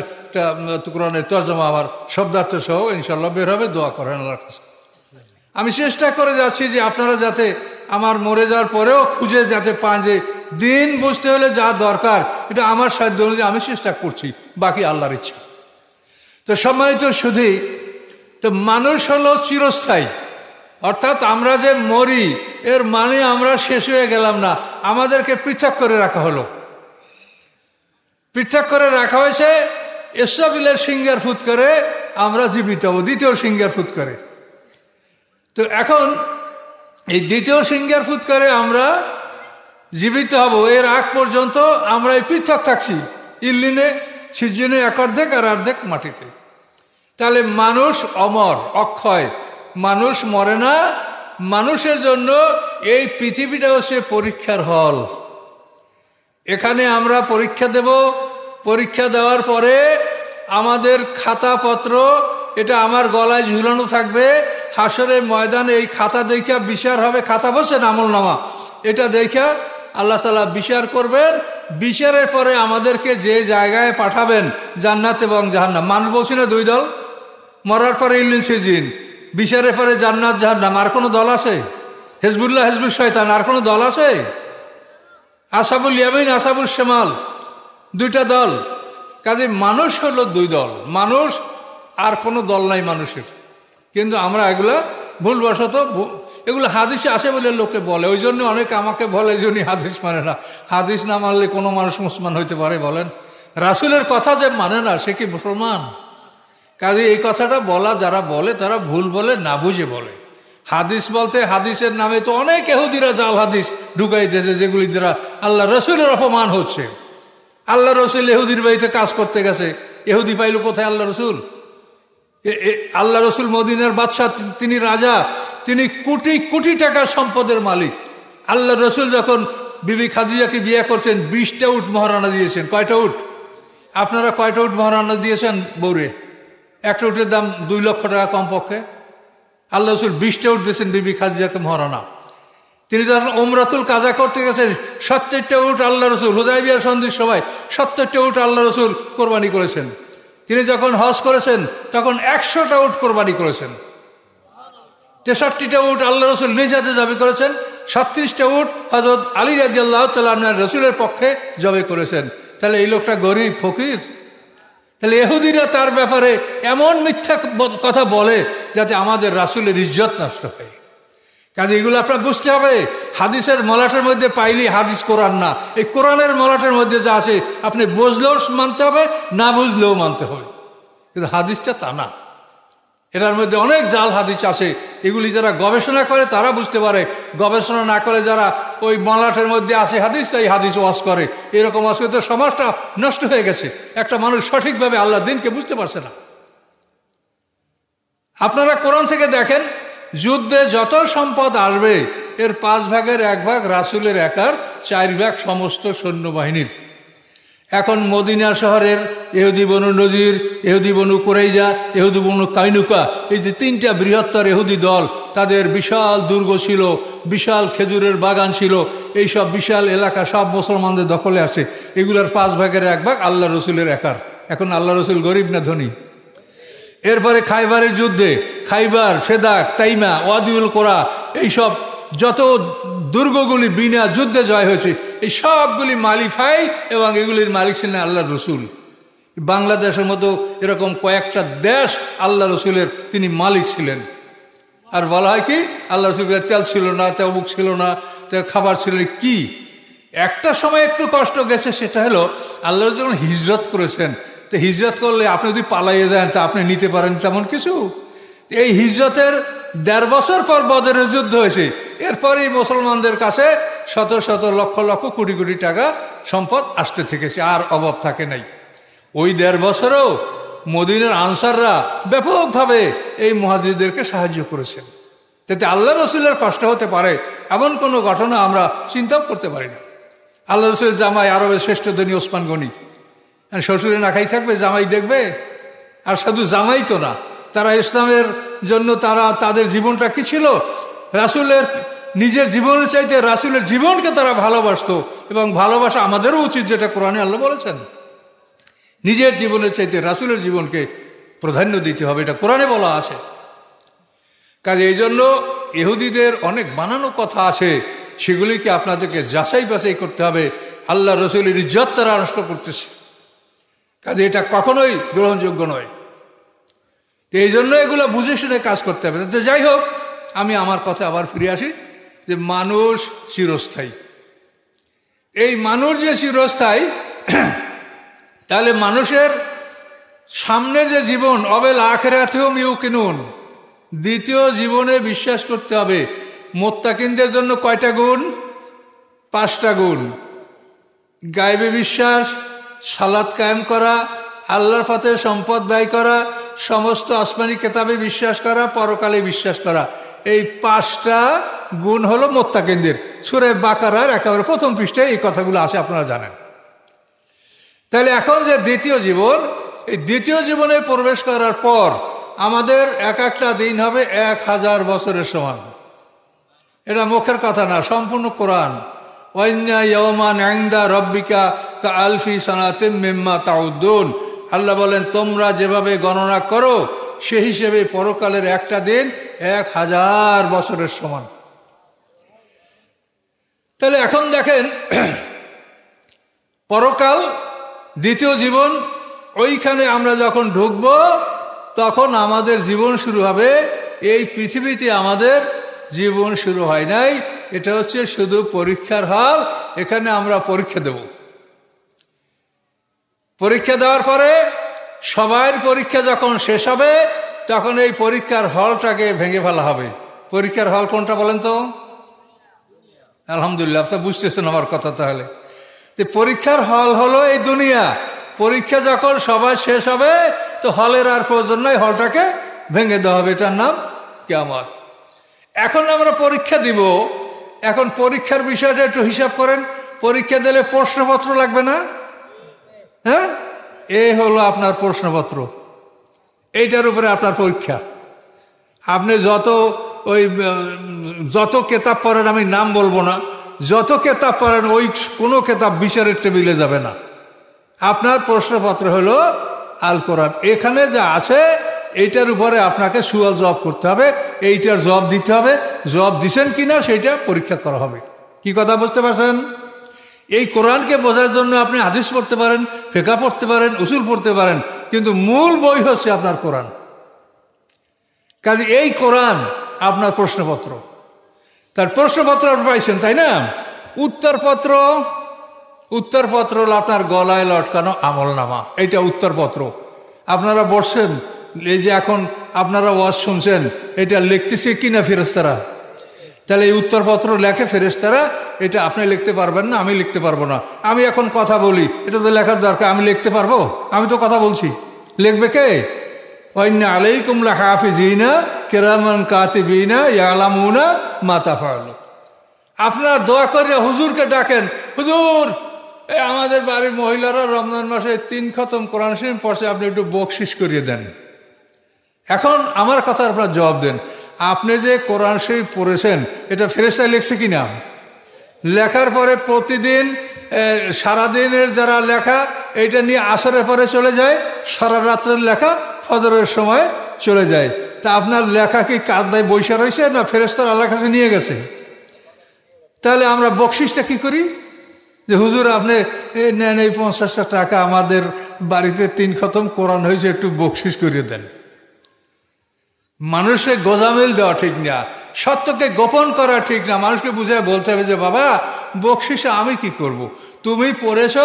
A: কোরআনের তর্জমা আমার শব্দার্থ সহ ইনশাল্লাহ বের হবে। দোয়া করেন আল্লাহর কাছে। আমি চেষ্টা করে যাচ্ছি যে আপনারা যাতে আমার মরে যাওয়ার পরেও খুঁজে যাতে পান, যে দিন বুঝতে হলে যা দরকার এটা আমার সাধ্য অনুযায়ী আমি চেষ্টা করছি, বাকি আল্লাহর ইচ্ছা। তো সম্মানিত শুধু তো মানুষ হলো চিরস্থায়ী, অর্থাৎ আমরা যে মরি এর মানে আমরা শেষ হয়ে গেলাম না, আমাদেরকে পৃথক করে রাখা হলো। পৃথক করে রাখা হয়েছে ইসরাফিলের সিংহার ফুৎ করে আমরা জীবিত হব, দ্বিতীয় সিংহার ফুৎ করে। তো এখন এই দ্বিতীয় সিংহার ফুৎ করে আমরা জীবিত হব, এর আগ পর্যন্ত আমরা এই পৃথক থাকছি, ইল্লিনে সিজিনে এক অর্ধেক আর অর্ধেক মাটিতে। তাহলে মানুষ অমর, অক্ষয়, মানুষ মরে না। মানুষের জন্য এই পৃথিবীটা হচ্ছে পরীক্ষার হল। এখানে আমরা পরীক্ষা দেব, পরীক্ষা দেওয়ার পরে আমাদের খাতাপত্র এটা আমার গলায় ঝুলানো থাকবে। হাসরের ময়দানে এই খাতা দেখা বিচার হবে, খাতা বসেন আমলনামা, এটা দেখা আল্লাহ তাআলা বিচার করবেন। বিচারের পরে আমাদেরকে যে জায়গায় পাঠাবেন, জান্নাত এবং জাহান্নাম। মানুষ বলছি না দুই দল, মরার পরে ইল্লিন সিজিন, বিচারের পরে জান্নাত জাহান্নাম। আর কোনো দল আছে? হিজবুল্লাহ হিজবুল শয়তান, আর কোনো দল আছে? আসাবুল ইয়ামিন আসাবুল শিমাল, দুইটা দল। কাজে মানুষ হলো দুই দল, মানুষ আর কোনো দল নাই মানুষের। কিন্তু আমরা এগুলা ভুলবশত, এগুলো হাদিসে আসে বলে লোকে বলে, ওই জন্য অনেকে আমাকে বলে যে উনি হাদিস মানে না। হাদিস না মানলে কোনো মানুষ মুসলমান হইতে পারে বলেন? রাসূলের কথা যে মানে না সে কি মুসলমান? কাজে এই কথাটা বলা যারা বলে তারা ভুল বলে, না বুঝে বলে। হাদিস বলতে হাদিসের নামে তো অনেক ইহুদিরা জাল হাদিস ঢুকাই দিয়েছে, যেগুলি দ্বারা আল্লাহ রসুলের অপমান হচ্ছে। আল্লাহ রসুল ইহুদির বাড়িতে কাজ করতে গেছে, ইহুদি পাইল কোথায় আল্লাহ রসুল? আল্লাহ রসুল মদিনার বাদশাহ, তিনি রাজা, তিনি কোটি কোটি টাকার সম্পদের মালিক। আল্লাহ রসুল যখন বিবি খাদিজাকে বিয়ে করছেন 20টা উট মহারানা দিয়েছেন। কয়টা উট? আপনারা কয়টা উট মহারানা দিয়েছেন বউরে? একটা উটের দাম 2 লক্ষ টাকা কমপক্ষে। আল্লাহ রসুল 20টা উট দিয়েছেন বিবি খাদিজাকে মহারানা। তিনি যখন উমরাতুল কাজা করতে গেছেন 70টা উট আল্লাহ রসুল, হুদায়বিয়া সন্ধির সভায় 70টা উট আল্লাহ রসুল কোরবানি করেছেন। তিনি যখন হজ করেছেন তখন 100টা উট কোরবানি করেছেন। 63টা উট আল্লাহ রসুল নিজ হাতে জবাই করেছেন। 37টা উট হযরত আলী রাদিয়াল্লাহু তাআলা আনহু রসুলের পক্ষে জবাই করেছেন। তাহলে এই লোকটা গরিব ফকির? তাহলে ইহুদিরা তার ব্যাপারে এমন মিথ্যা কথা বলে যাতে আমাদের রাসূলের ইজ্জত নষ্ট হয়। কাজে এগুলো আপনার বুঝতে হবে। হাদিসের মলাটের মধ্যে পাইলি হাদিস কোরআন না, এই কোরআনের মলাটের মধ্যে যা আছে আপনি বুঝলেও মানতে হবে, না বুঝলেও মানতে হবে। কিন্তু হাদিসটা তা না, এটার মধ্যে অনেক জাল হাদিস আছে। এগুলি যারা গবেষণা করে তারা বুঝতে পারে, গবেষণা না করে যারা ওই মলাটের মধ্যে আসে হাদিস, এই হাদিস ওয়াজ করে, এরকম ওয়াজ করে তো সমাজটা নষ্ট হয়ে গেছে। একটা মানুষ সঠিকভাবে আল্লাহ দিনকে বুঝতে পারছে না। আপনারা কোরআন থেকে দেখেন, যুদ্ধে যত সম্পদ আসবে এর 5 ভাগের 1 ভাগ রাসূলের একার, 4 ভাগ সমস্ত সৈন্যবাহিনীর। এখন মদিনা শহরের ইহুদি বনু নজির, ইহুদি বনু কুরাইজা, ইহুদি বনু কাইনুকা, এই যে 3টা বৃহত্তর ইহুদি দল, তাদের বিশাল দুর্গ ছিল, বিশাল খেজুরের বাগান ছিল। এই সব বিশাল এলাকা সব মুসলমানদের দখলে আছে। এগুলোর 5 ভাগের 1 ভাগ আল্লাহ রসুলের একার। এখন আল্লাহ রসুল গরিব না ধনী? এরপরে খাইবারের যুদ্ধে খাইবার, ফেদাক, তাইমা, ওয়াদিউল কোরা, এইসব যত দুর্গগুলি বিনা যুদ্ধে জয় হয়েছে, এই সবগুলি মালিক হয় এবং এগুলির মালিক ছিলেন আল্লাহ রসুল। বাংলাদেশের মতো এরকম কয়েকটা দেশ আল্লাহ রসুলের তিনি মালিক ছিলেন। আর বলা হয় কি আল্লাহ রসুলের তেল ছিল না, তেমুক ছিল না, খাবার ছিল কি। একটা সময় একটু কষ্ট গেছে, সেটা হলো আল্লাহ রসুল যখন হিজরত করেছেন। তো হিজরত করলে আপনি যদি পালাইয়ে যান তা আপনি নিতে পারেন তেমন কিছু। এই হিজরতের 1.5 বছর পর বদরের যুদ্ধ হয়েছে। এরপরেই মুসলমানদের কাছে শত শত লক্ষ লক্ষ কোটি কোটি টাকা সম্পদ আসতে থেকেছে, আর অভাব থাকে নাই। ওই 1.5 বছরেও মদিনার আনসাররা ব্যাপকভাবে এই মুহাজিরদেরকে সাহায্য করেছেন। যাতে আল্লাহ রসুলের কষ্ট হতে পারে এমন কোনো ঘটনা আমরা চিন্তাও করতে পারি না। আল্লাহ রসুলের জামাই আরবের শ্রেষ্ঠ ধনী ওসমান গনি, শ্বশুরে না খাই থাকবে, জামাই দেখবে। আর শুধু জামাই তো না, তারা ইসলামের জন্য তাদের জীবনটা কি ছিল? রাসূলের নিজের জীবনের চাইতে রাসূলের জীবনকে তারা ভালোবাসতো, এবং ভালোবাসা আমাদেরও উচিত, যেটা কোরআনে আল্লাহ বলেছেন। নিজের জীবনের চাইতে রাসূলের জীবনকে প্রাধান্য দিতে হবে, এটা কোরআনে বলা আছে। কাজে এই জন্য ইহুদিদের অনেক বানানো কথা আছে, সেগুলিকে আপনাদেরকে যাচাই বাছাই করতে হবে। আল্লাহ রসুলের ইজ্জত তারা নষ্ট করতেছে, কাজে এটা কখনোই গ্রহণযোগ্য নয়। তো এই জন্য এগুলো বুঝে শুনে কাজ করতে হবে। তো যাই হোক, আমি আমার কথা আবার ফিরে আসি যে মানুষ চিরস্থায়ী। এই মানুষ যে চিরস্থায়ী, তাহলে মানুষের সামনের যে জীবন, অবেল আখিরাতিহুম ইউকিনুন, দ্বিতীয় জীবনে বিশ্বাস করতে হবে। মুত্তাকিনদের জন্য কয়টা গুণ? 5টা গুণ। গায়বে বিশ্বাস, সালাত কায়েম করা, আল্লাহর পথে সম্পদ ব্যয় করা, সমস্ত আসমানি কিতাবে বিশ্বাস করা, পরকালে বিশ্বাস করা। এই 5টা গুণ হলো মুত্তাকিনদের। সূরা বাকারার একেবারে প্রথম পৃষ্ঠায় এই কথাগুলো আছে, আপনারা জানেন। তাহলে এখন যে দ্বিতীয় জীবন, এই দ্বিতীয় জীবনে প্রবেশ করার পর আমাদের এক একটা দিন হবে 1000 বছরের সমান। এটা মুখের কথা না, সম্পূর্ণ কোরআন। ওয়াইন্না ইয়াওমান ইনদা রাব্বিকা কাআলফি সানাতিম মিম্মা তাউদ্দুন। আল্লাহ বলেন, তোমরা যেভাবে গণনা করো সেই হিসেবে পরকালের একটা দিন 1000 বছরের সমান। তাহলে এখন দেখেন, পরকাল, দ্বিতীয় জীবন, ওইখানে আমরা যখন ঢুকবো তখন আমাদের জীবন শুরু হবে। এই পৃথিবীতে আমাদের জীবন শুরু হয় নাই, এটা হচ্ছে শুধু পরীক্ষার হল। এখানে আমরা পরীক্ষা দেব। পরীক্ষা দেওয়ার পরে সবার পরীক্ষা যখন শেষ হবে তখন এই পরীক্ষার হলটাকে ভেঙে ফেলা হবে। পরীক্ষার হল কোনটা বলেন তো? আলহামদুলিল্লাহ, আপনি বুঝতেছেন আমার কথা। তাহলে পরীক্ষার হল হলো এই দুনিয়া। পরীক্ষা যখন সবার শেষ হবে তো হলের আর প্রয়োজন নাই, হলটাকে ভেঙে দেওয়া হবে। এটার নাম কিয়ামত। এখন আমরা পরীক্ষা দিব। এখন পরীক্ষার বিষয়টা একটু হিসাব করেন। পরীক্ষা দিলে প্রশ্নপত্র লাগবে না? হ্যাঁ, এই হলো আপনার প্রশ্নপত্র। এইটার উপরে আপনার পরীক্ষা। আপনি যত কেতাব পড়েন, আমি নাম বলবো না, যত কেতাব পড়েন ওই কোনো কেতাব বিচারের টেবিলে যাবে না। আপনার প্রশ্নপত্র হলো আল কোরআন। এখানে যা আছে এইটার উপরে আপনাকে সুয়াল জবাব করতে হবে, এইটার জবাব দিতে হবে। জবাব দিচ্ছেন কিনা সেইটা পরীক্ষা করা হবে। কি কথা বুঝতে পারছেন? এই কোরআনকে বোঝার জন্য আপনি হাদিস পড়তে পারেন, ফিকহ পড়তে পারেন, উসুল পড়তে পারেন, কিন্তু মূল বই হচ্ছে আপনার কোরআন। কাজে এই কোরআন আপনার প্রশ্নপত্র। তার প্রশ্নপত্র আপনি পাইছেন, তাই না? উত্তরপত্র হলো আপনার গলায় লটকানো আমলনামা। এইটা উত্তরপত্র। আপনারা বসছেন, এই যে এখন আপনারা ওয়াজ শুনছেন, এটা লিখতেছে কিনা ফেরেশতারা? তাহলে এই উত্তরপত্র লেখে ফেরেশতারা। এটা আপনি লিখতে পারবেন না, আমি লিখতে পারবো না। আমি এখন কথা বলি, এটা তো লেখার দরকার। আমি লিখতে পারবো? আমি তো কথা বলছি, লিখবে কে? ওয়াইন্না আলাইকুম লাহাফিজিনা কিরামান কাতিবিনা ইয়ালামুনা মা তাফআলুন। আপনারা দোয়া করে হুজুরকে ডাকেন, হুজুর এই আমাদের বাড়ির মহিলারা রমজান মাসে 3 খতম কোরআন শরীফ পড়ছে, আপনি একটু বকশিস করিয়ে দেন। এখন আমার কথা আপনার জবাব দেন, আপনি যে কোরআন শরীফ পড়েছেন এটা ফেরেশতা লিখছে কিনা? লেখার পরে প্রতিদিন সারাদিনের যারা লেখা এইটা নিয়ে আসরের পরে চলে যায়, সারা রাত্রের লেখা ফজরের সময় চলে যায়। তা আপনার লেখা কি কাদায় বৈশা রয়েছে না ফেরেশতার আল্লাহর কাছে নিয়ে গেছে? তাহলে আমরা বকশিসটা কি করি? যে হুজুর আপনি নেন এই 50টা টাকা, আমাদের বাড়িতে 3 খতম কোরআন হয়েছে, একটু বকশিস করিয়ে দেন। মানুষকে গোজামিল দেওয়া ঠিক না, সত্যকে গোপন করা ঠিক না। মানুষকে বুঝায় বলতে হবে যে বাবা বকশিসে আমি কি করব? তুমি পড়েছ,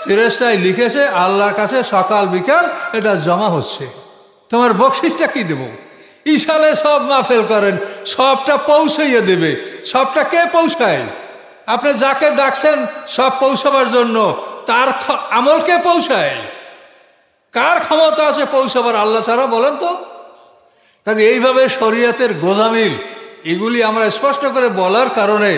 A: ফেরেশতায় লিখেছে, আল্লাহর কাছে সকাল বিকাল এটা জমা হচ্ছে, তোমার বকশিসটা কি দেব? ইশালে সব মাফেল করেন, সবটা পৌঁছাইয়ে দেবে। সবটা কে পৌঁছায়? আপনি যাকে ডাকছেন সব পৌঁছাবার জন্য, তার আমলকে পৌঁছায়। কার ক্ষমতা আছে পৌঁছাবার আল্লাহ ছাড়া? বলেন তো। কাজে এইভাবে শরীয়তের গোজামিল এগুলি আমরা স্পষ্ট করে বলার কারণে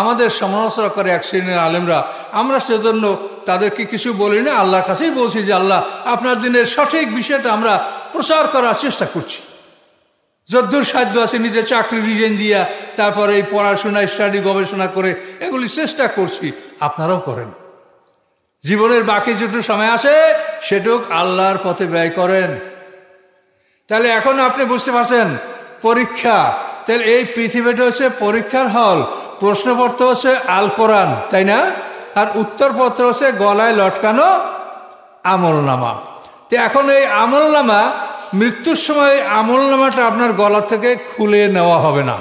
A: আমাদের সমালোচনা করে এক শ্রেণীর আলেমরা। আমরা সেজন্য তাদেরকে কিছু বলি না, আল্লাহর কাছেই বলছি যে আল্লাহ আপনার দিনের সঠিক বিষয়টা আমরা প্রচার করার চেষ্টা করছি। যদ্দূর সাধ্য আছে নিজের চাকরি রিজাইন দিয়া তারপরে এই পড়াশোনা স্টাডি গবেষণা করে এগুলি চেষ্টা করছি, আপনারাও করেন। জীবনের বাকি যেটুকু সময় আছে সেটুক আল্লাহর পথে ব্যয় করেন। তাহলে এখন আপনি বুঝতে পারছেন পরীক্ষা, তাহলে এই পৃথিবীটা হচ্ছে পরীক্ষার হল। প্রশ্নপত্র হচ্ছে আল কোরআন, তাই না? আর উত্তরপত্র হচ্ছে গলায় লটকানো আমলনামা। তো এখন এই আমলনামা মৃত্যুর সময় আমলনামাটা আপনার গলা থেকে খুলে নেওয়া হবে না।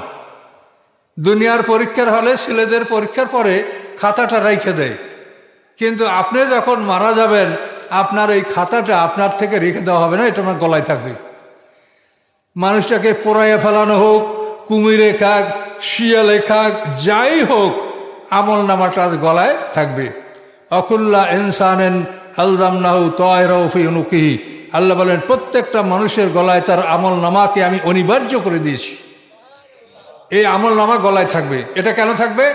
A: দুনিয়ার পরীক্ষার হলে ছেলেদের পরীক্ষার পরে খাতাটা রেখে দেয়, কিন্তু আপনি যখন মারা যাবেন আপনার এই খাতাটা আপনার থেকে রেখে দেওয়া হবে না, এটা আপনার গলায় থাকবে। মানুষটাকে পোড়াইয়া ফেলানো হোক, কুমিরে খাক, শিয়ালে খাক, যাই হোক, আমল নামাটা গলায় থাকবে। অকুল্লা ইনসানেন আলজামনাহু তায়রাহু ফি উনুকিহি, আল্লাহ বলেন প্রত্যেকটা মানুষের গলায় তার আমল নামাকে আমি অনিবার্য করে দিয়েছি। এই আমল নামা গলায় থাকবে। এটা কেন থাকবে?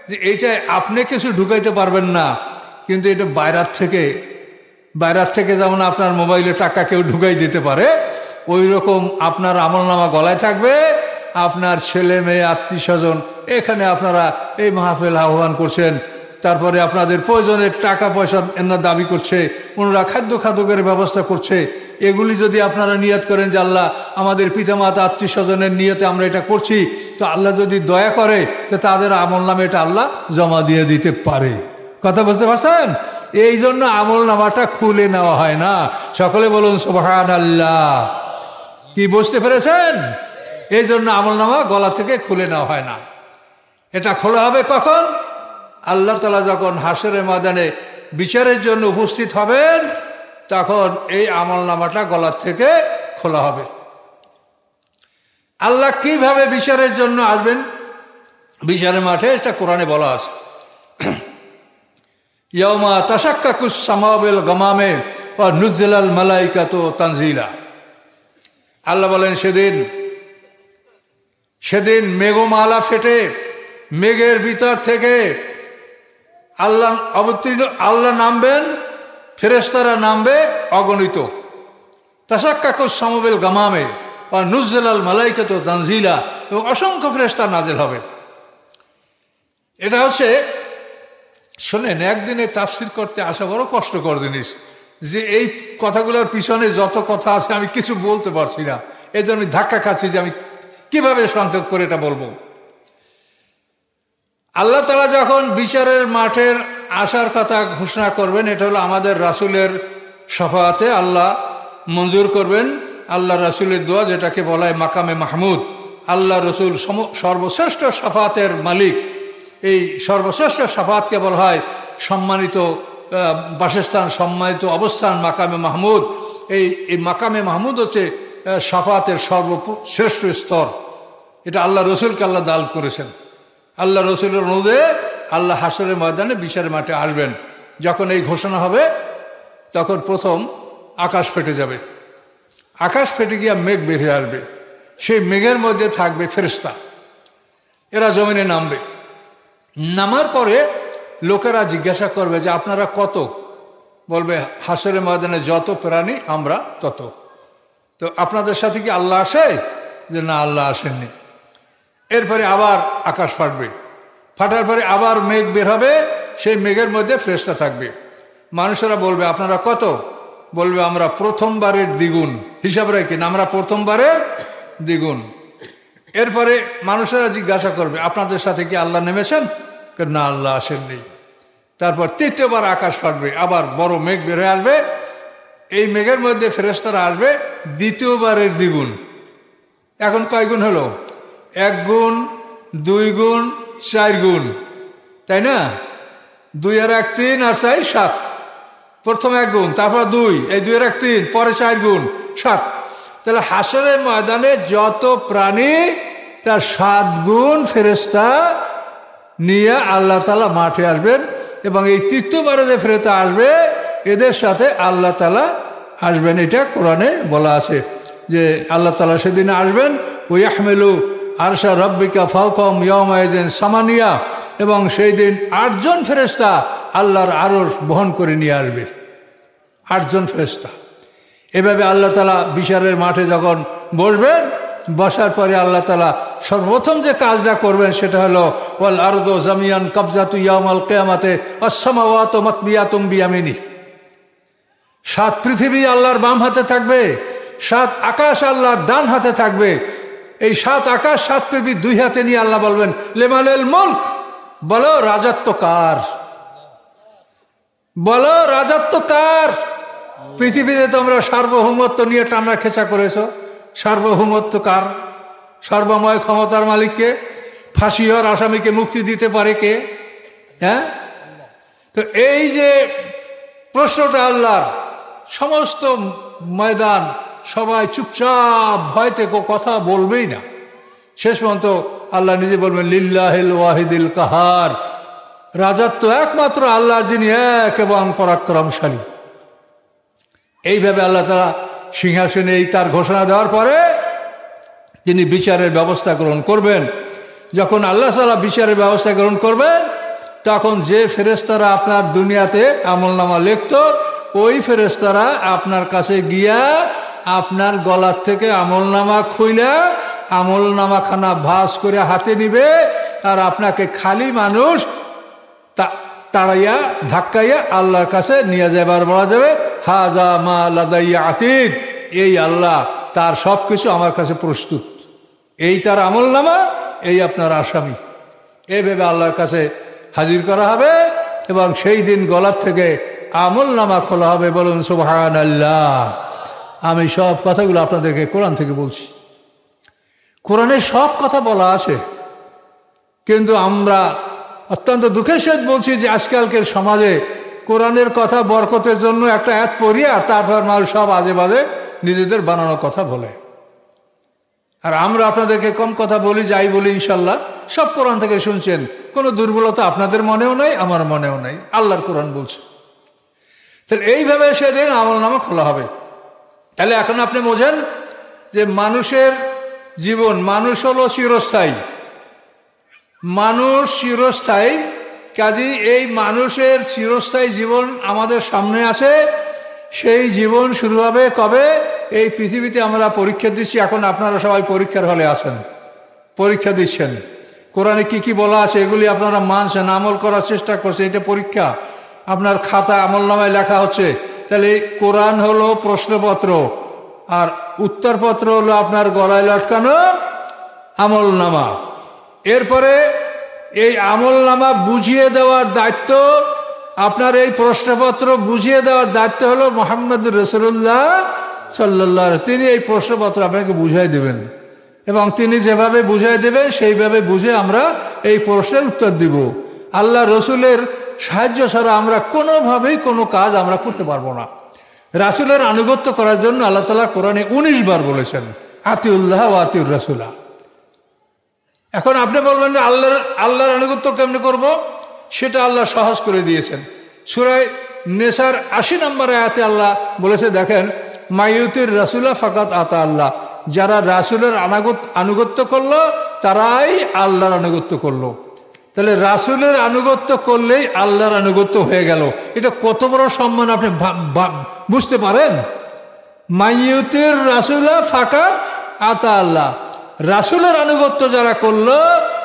A: যে এইটা আপনি কিছু ঢুকাইতে পারবেন না, কিন্তু এটা বাইরের থেকে যেমন আপনার মোবাইলে টাকা কেউ ঢুকাই দিতে পারে, ওই রকম আপনার আমলনামা গলায় থাকবে। আপনার ছেলে মেয়ে আত্মীয় স্বজন এখানে আপনারা এই মাহফিল আহ্বান করছেন, তারপরে আপনাদের প্রয়োজনের টাকা পয়সা এনারা দাবি করছে, ওনারা খাদ্যের ব্যবস্থা করছে। এগুলি যদি আপনারা নিয়ত করেন যে আল্লাহ আমাদের পিতামাতা আত্মীয় স্বজনের নিয়তে আমরা এটা করছি, তো আল্লাহ যদি দয়া করে তো তাদের আমলনামা এটা আল্লাহ জমা দিয়ে দিতে পারে। কথা বুঝতে পারছেন? এই জন্য আমলনামাটা খুলে নেওয়া হয় না। সকলে বলুন সুবহানাল্লাহ। কি বুঝতে পেরেছেন? এই জন্য আমলনামা গলা থেকে খুলে নেওয়া হয় না। এটা খোলা হবে কখন? আল্লাহ তাআলা যখন হাসরের ময়দানে বিচারের জন্য উপস্থিত হবেন, তখন এই আমলনামাটা গলা থেকে খোলা হবে। আল্লাহ কিভাবে বিচারের জন্য আসবেন বিচারের মাঠে, এটা কোরআনে বলা আছে। ইয়াউমা তাশাক্কাকুস সামাউ বিল গামামে ওয়া নুজিলাল মালাইকাতু তানজিলা। আল্লাহ বলেন সেদিন মেঘমালা ফেটে মেঘের ভিতর থেকে আল্লাহ নামবেন, ফেরেশতারা নামবে অগণিত। তাশাক্কাকুস সামাউ বিল গামামে ওয়া নুজিলাল মালাইকাতু তানজিলা, এবং অসংখ্য ফেরেশতা নাজিল হবে। এটা হচ্ছে, শোনেন, একদিনে তাফসির করতে আসা বড় কষ্টকর জিনিস। যে এই কথাগুলোর পিছনে যত কথা আছে আমি কিছু বলতে পারছি না, এই জন্য আমি ধাক্কা খাচ্ছি যে আমি কিভাবে সংক্ষেপ করে এটা বলবো। আল্লাহ তাআলা যখন বিচারের মাঠের আসার কথা ঘোষণা করবেন, এটা হলো আমাদের রাসূলের শাফাআতে আল্লাহ মঞ্জুর করবেন। আল্লাহ রাসূলের দোয়া, যেটাকে বলা হয় মাকামে মাহমুদ। আল্লাহ রসুল সর্বশ্রেষ্ঠ শাফাআতের মালিক। এই সর্বশ্রেষ্ঠ শাফাআতকে বলা হয় সম্মানিত বাসস্থান, সম্মানিত অবস্থান, মাকামে মাহমুদ। এই মাকামে মাহমুদ হচ্ছে শাফাআতের সর্বশ্রেষ্ঠ স্তর। এটা আল্লাহ রসুলকে আল্লাহ দান করেছেন। আল্লাহ রসুলের অনুরোধে আল্লাহ হাসরের ময়দানে বিচারের মাঠে আসবেন। যখন এই ঘোষণা হবে তখন প্রথম আকাশ ফেটে যাবে। আকাশ ফেটে গিয়ে মেঘ বের হয়ে আসবে। সেই মেঘের মধ্যে থাকবে ফেরেশতা, এরা জমিনে নামবে। নামার পরে লোকেরা জিজ্ঞাসা করবে যে আপনারা কত? বলবে হাসরের ময়দানে যত প্রাণী আমরা তত। তো আপনাদের সাথে কি আল্লাহ আসে? যে না, আল্লাহ আসেননি। এরপরে আবার আকাশ ফাটবে। ফাটার পরে আবার মেঘ বের হবে, সেই মেঘের মধ্যে ফেরেশতা থাকবে। মানুষেরা বলবে আপনারা কত? বলবে আমরা প্রথমবারের দ্বিগুণ। হিসাব রাখেন, আমরা প্রথমবারের দ্বিগুণ। এরপরে মানুষেরা জিজ্ঞাসা করবে আপনাদের সাথে কি আল্লাহ নেমেছেন? না, আল্লাহ আসেননি। তারপর তৃতীয়বার আকাশ ফাটবে, আবার বড় মেঘ বের হয়ে আসবে। এই মেঘের মধ্যে ফেরেশতারা আসবে দ্বিতীয়বারের দ্বিগুণ। এখন কয় গুণ হলো? 1 গুণ, 2 গুণ, 4 গুণ, তাই না? 2 আর 1 3 আর 4 7। প্রথম 1 গুণ, তারপর 2, এই 2 আর 1 3, পরে 4 গুণ 7। তাহলে হাসরের ময়দানে যত প্রাণী তার 7 গুণ ফেরেশতা নিয়ে আল্লাহ তাআলা মাঠে আসবেন। এবং এই তৃতীয়বারে যে ফেরেশতা আসবে এদের সাথে আল্লাহ তাআলা আসবেন। এটা কোরআনে বলা আছে যে আল্লাহ তাআলা সেদিন আসবেন। ওয়াহমিলু আরশা রাব্বিকা ফাওকাহুম ইয়াওমাইযিন সামানিয়া, এবং সেই দিন 8 জন ফেরেশতা আল্লাহর আরশ বহন করে নিয়ে আসবে। 8 জন ফেরেশতা। এভাবে আল্লাহ তাআলা বিচারের মাঠে যখন বসবেন, বসার পরে আল্লাহ তাআলা সর্বপ্রথম যে কাজটা করবেন সেটা হলো ওয়াল আরদু জামিয়ান কবজাতু ইয়াউমাল কিয়ামাতে ওয়াস সামাওয়াতু মাতবিয়াতুম বিয়ামিনি। 7 পৃথিবী আল্লাহর বাম হাতে থাকবে, 7 আকাশ আল্লাহর ডান হাতে থাকবে। এই 7 আকাশ 7 পৃথিবী 2 হাতে নিয়ে আল্লাহ বলবেন লিমানিল মুলক, বলো রাজত্ব কার, বলো রাজত্ব কার। পৃথিবীতে তোমরা সার্বভৌমত্ব নিয়ে টানা খেঁচা করেছো, সার্বভৌমত্ব কার? সর্বময় ক্ষমতার মালিককে। ফাঁসি হওয়ার আসামিকে মুক্তি দিতে পারে কে? হ্যাঁ, তো এই যে প্রশ্নটা আল্লাহর, সমস্ত ময়দান সবাই চুপচাপ ভয় থেকে কথা বলবেই না। শেষ পর্যন্ত আল্লাহ নিজে বলবেন লিল্লাহিল ওয়াহিদিল কাহার, রাজত্ব একমাত্র আল্লাহ, যিনি এক এবং পরাক্রমশালী। এইভাবে আল্লাহ তাআলা সিংহাসনে এই তার ঘোষণা দেওয়ার পরে তিনি বিচারের ব্যবস্থা গ্রহণ করবেন। যখন আল্লাহ তাআলা বিচারের ব্যবস্থা গ্রহণ করবেন, তখন যে ফেরেশতারা আপনার দুনিয়াতে আমলনামা লিখত, ওই ফেরেশতারা আপনার কাছে গিয়া আপনার গলার থেকে আমলনামা খুইলা আমলনামাখানা ভাঁজ করে হাতে নিবে, আর আপনাকে খালি মানুষ তাড়াইয়া ধাক্কাইয়া আল্লাহর কাছে নিয়ে যাবার বলা যাবে হাজা মা লাদাইয়া আতিদ, এই আল্লাহ তার সব কিছু আমার কাছে প্রস্তুত, এই তার আমলনামা, এই আপনার আসামি। এইভাবে আল্লাহর কাছে হাজির করা হবে এবং সেই দিন গলার থেকে আমলনামা খোলা হবে। বলুন সুবহানাল্লাহ। আমি সব কথাগুলো আপনাদেরকে কোরআন থেকে বলছি, কোরআনে সব কথা বলা আছে, কিন্তু আমরা অত্যন্ত দুঃখের সহিত বলছি যে আজকালকের সমাজে কোরআনের কথা বরকতের জন্য একটা আয়াত পড়িয়া তারপর মানুষ সব আজে বাজে নিজেদের বানানো কথা বলে। আর আমরা আপনাদেরকে কম কথা বলি, যাই বলি ইনশাল্লাহ সব কোরআন থেকে শুনছেন, কোনো দুর্বলতা আপনাদের মনেও নাই, আমার মনেও নাই, আল্লাহর কোরআন বলছে। তাহলে এইভাবে সেদিন আমলনামা খোলা হবে। তাহলে এখন আপনি বোঝেন যে মানুষের জীবন, মানুষ হলো চিরস্থায়ী, মানুষ চিরস্থায়ী। কাজেই এই মানুষের চিরস্থায়ী জীবন আমাদের সামনে আছে। সেই জীবন শুরু হবে কবে? এই পৃথিবীতে আমরা পরীক্ষা দিচ্ছি। এখন আপনারা সবাই পরীক্ষার হলে আছেন, পরীক্ষা দিচ্ছেন। কোরআনে কি কি বলা আছে এগুলি আপনারা মানছেন, আমল করার চেষ্টা করছেন, এটা পরীক্ষা। আপনার খাতা আমলনামায় লেখা হচ্ছে। তাহলে এই কোরআন হলো প্রশ্নপত্র, আর উত্তরপত্র হলো আপনার গলায় লটকানো আমলনামা। এরপরে এই আমলনামা বুঝিয়ে দেওয়ার দায়িত্ব, আপনার এই প্রশ্নপত্র বুঝিয়ে দেওয়ার দায়িত্ব হলো মুহাম্মদ রাসূলুল্লাহ সাল্লাল্লাহু আলাইহি। তিনি এই প্রশ্নপত্র আপনাকে বুঝাই দেবেন এবং তিনি যেভাবে বুঝাই দেবেন সেইভাবে বুঝে আমরা এই প্রশ্নের উত্তর দিব। আল্লাহ রসুলের সাহায্য ছাড়া আমরা কোনোভাবেই কোনো কাজ আমরা করতে পারবো না। রাসূলের আনুগত্য করার জন্য আল্লাহ তাআলা কোরআনে 19 বার বলেছেন আতিউল্লাহ ওয়া আতিউর রাসূলা। এখন আপনি বলবেন যে আল্লাহর আনুগত্য কেমনে করব? সেটা আল্লাহ সহজ করে দিয়েছেন। সূরা নেসার 80 নম্বর আয়াতে আল্লাহ বলেছে, দেখেন, মাইয়ুতির রাসূলা ফাকাত আতা আল্লাহ, যারা রাসূলের আনুগত্য করলো তারাই আল্লাহর আনুগত্য করলো। তাহলে রাসূলের আনুগত্য করলেই আল্লাহর আনুগত্য হয়ে গেল। এটা কত বড় সম্মান আপনি বুঝতে পারেন? মাইয়ুতির রাসূলা ফাকাত আতা আল্লাহ, রাসূলের আনুগত্য যারা করলো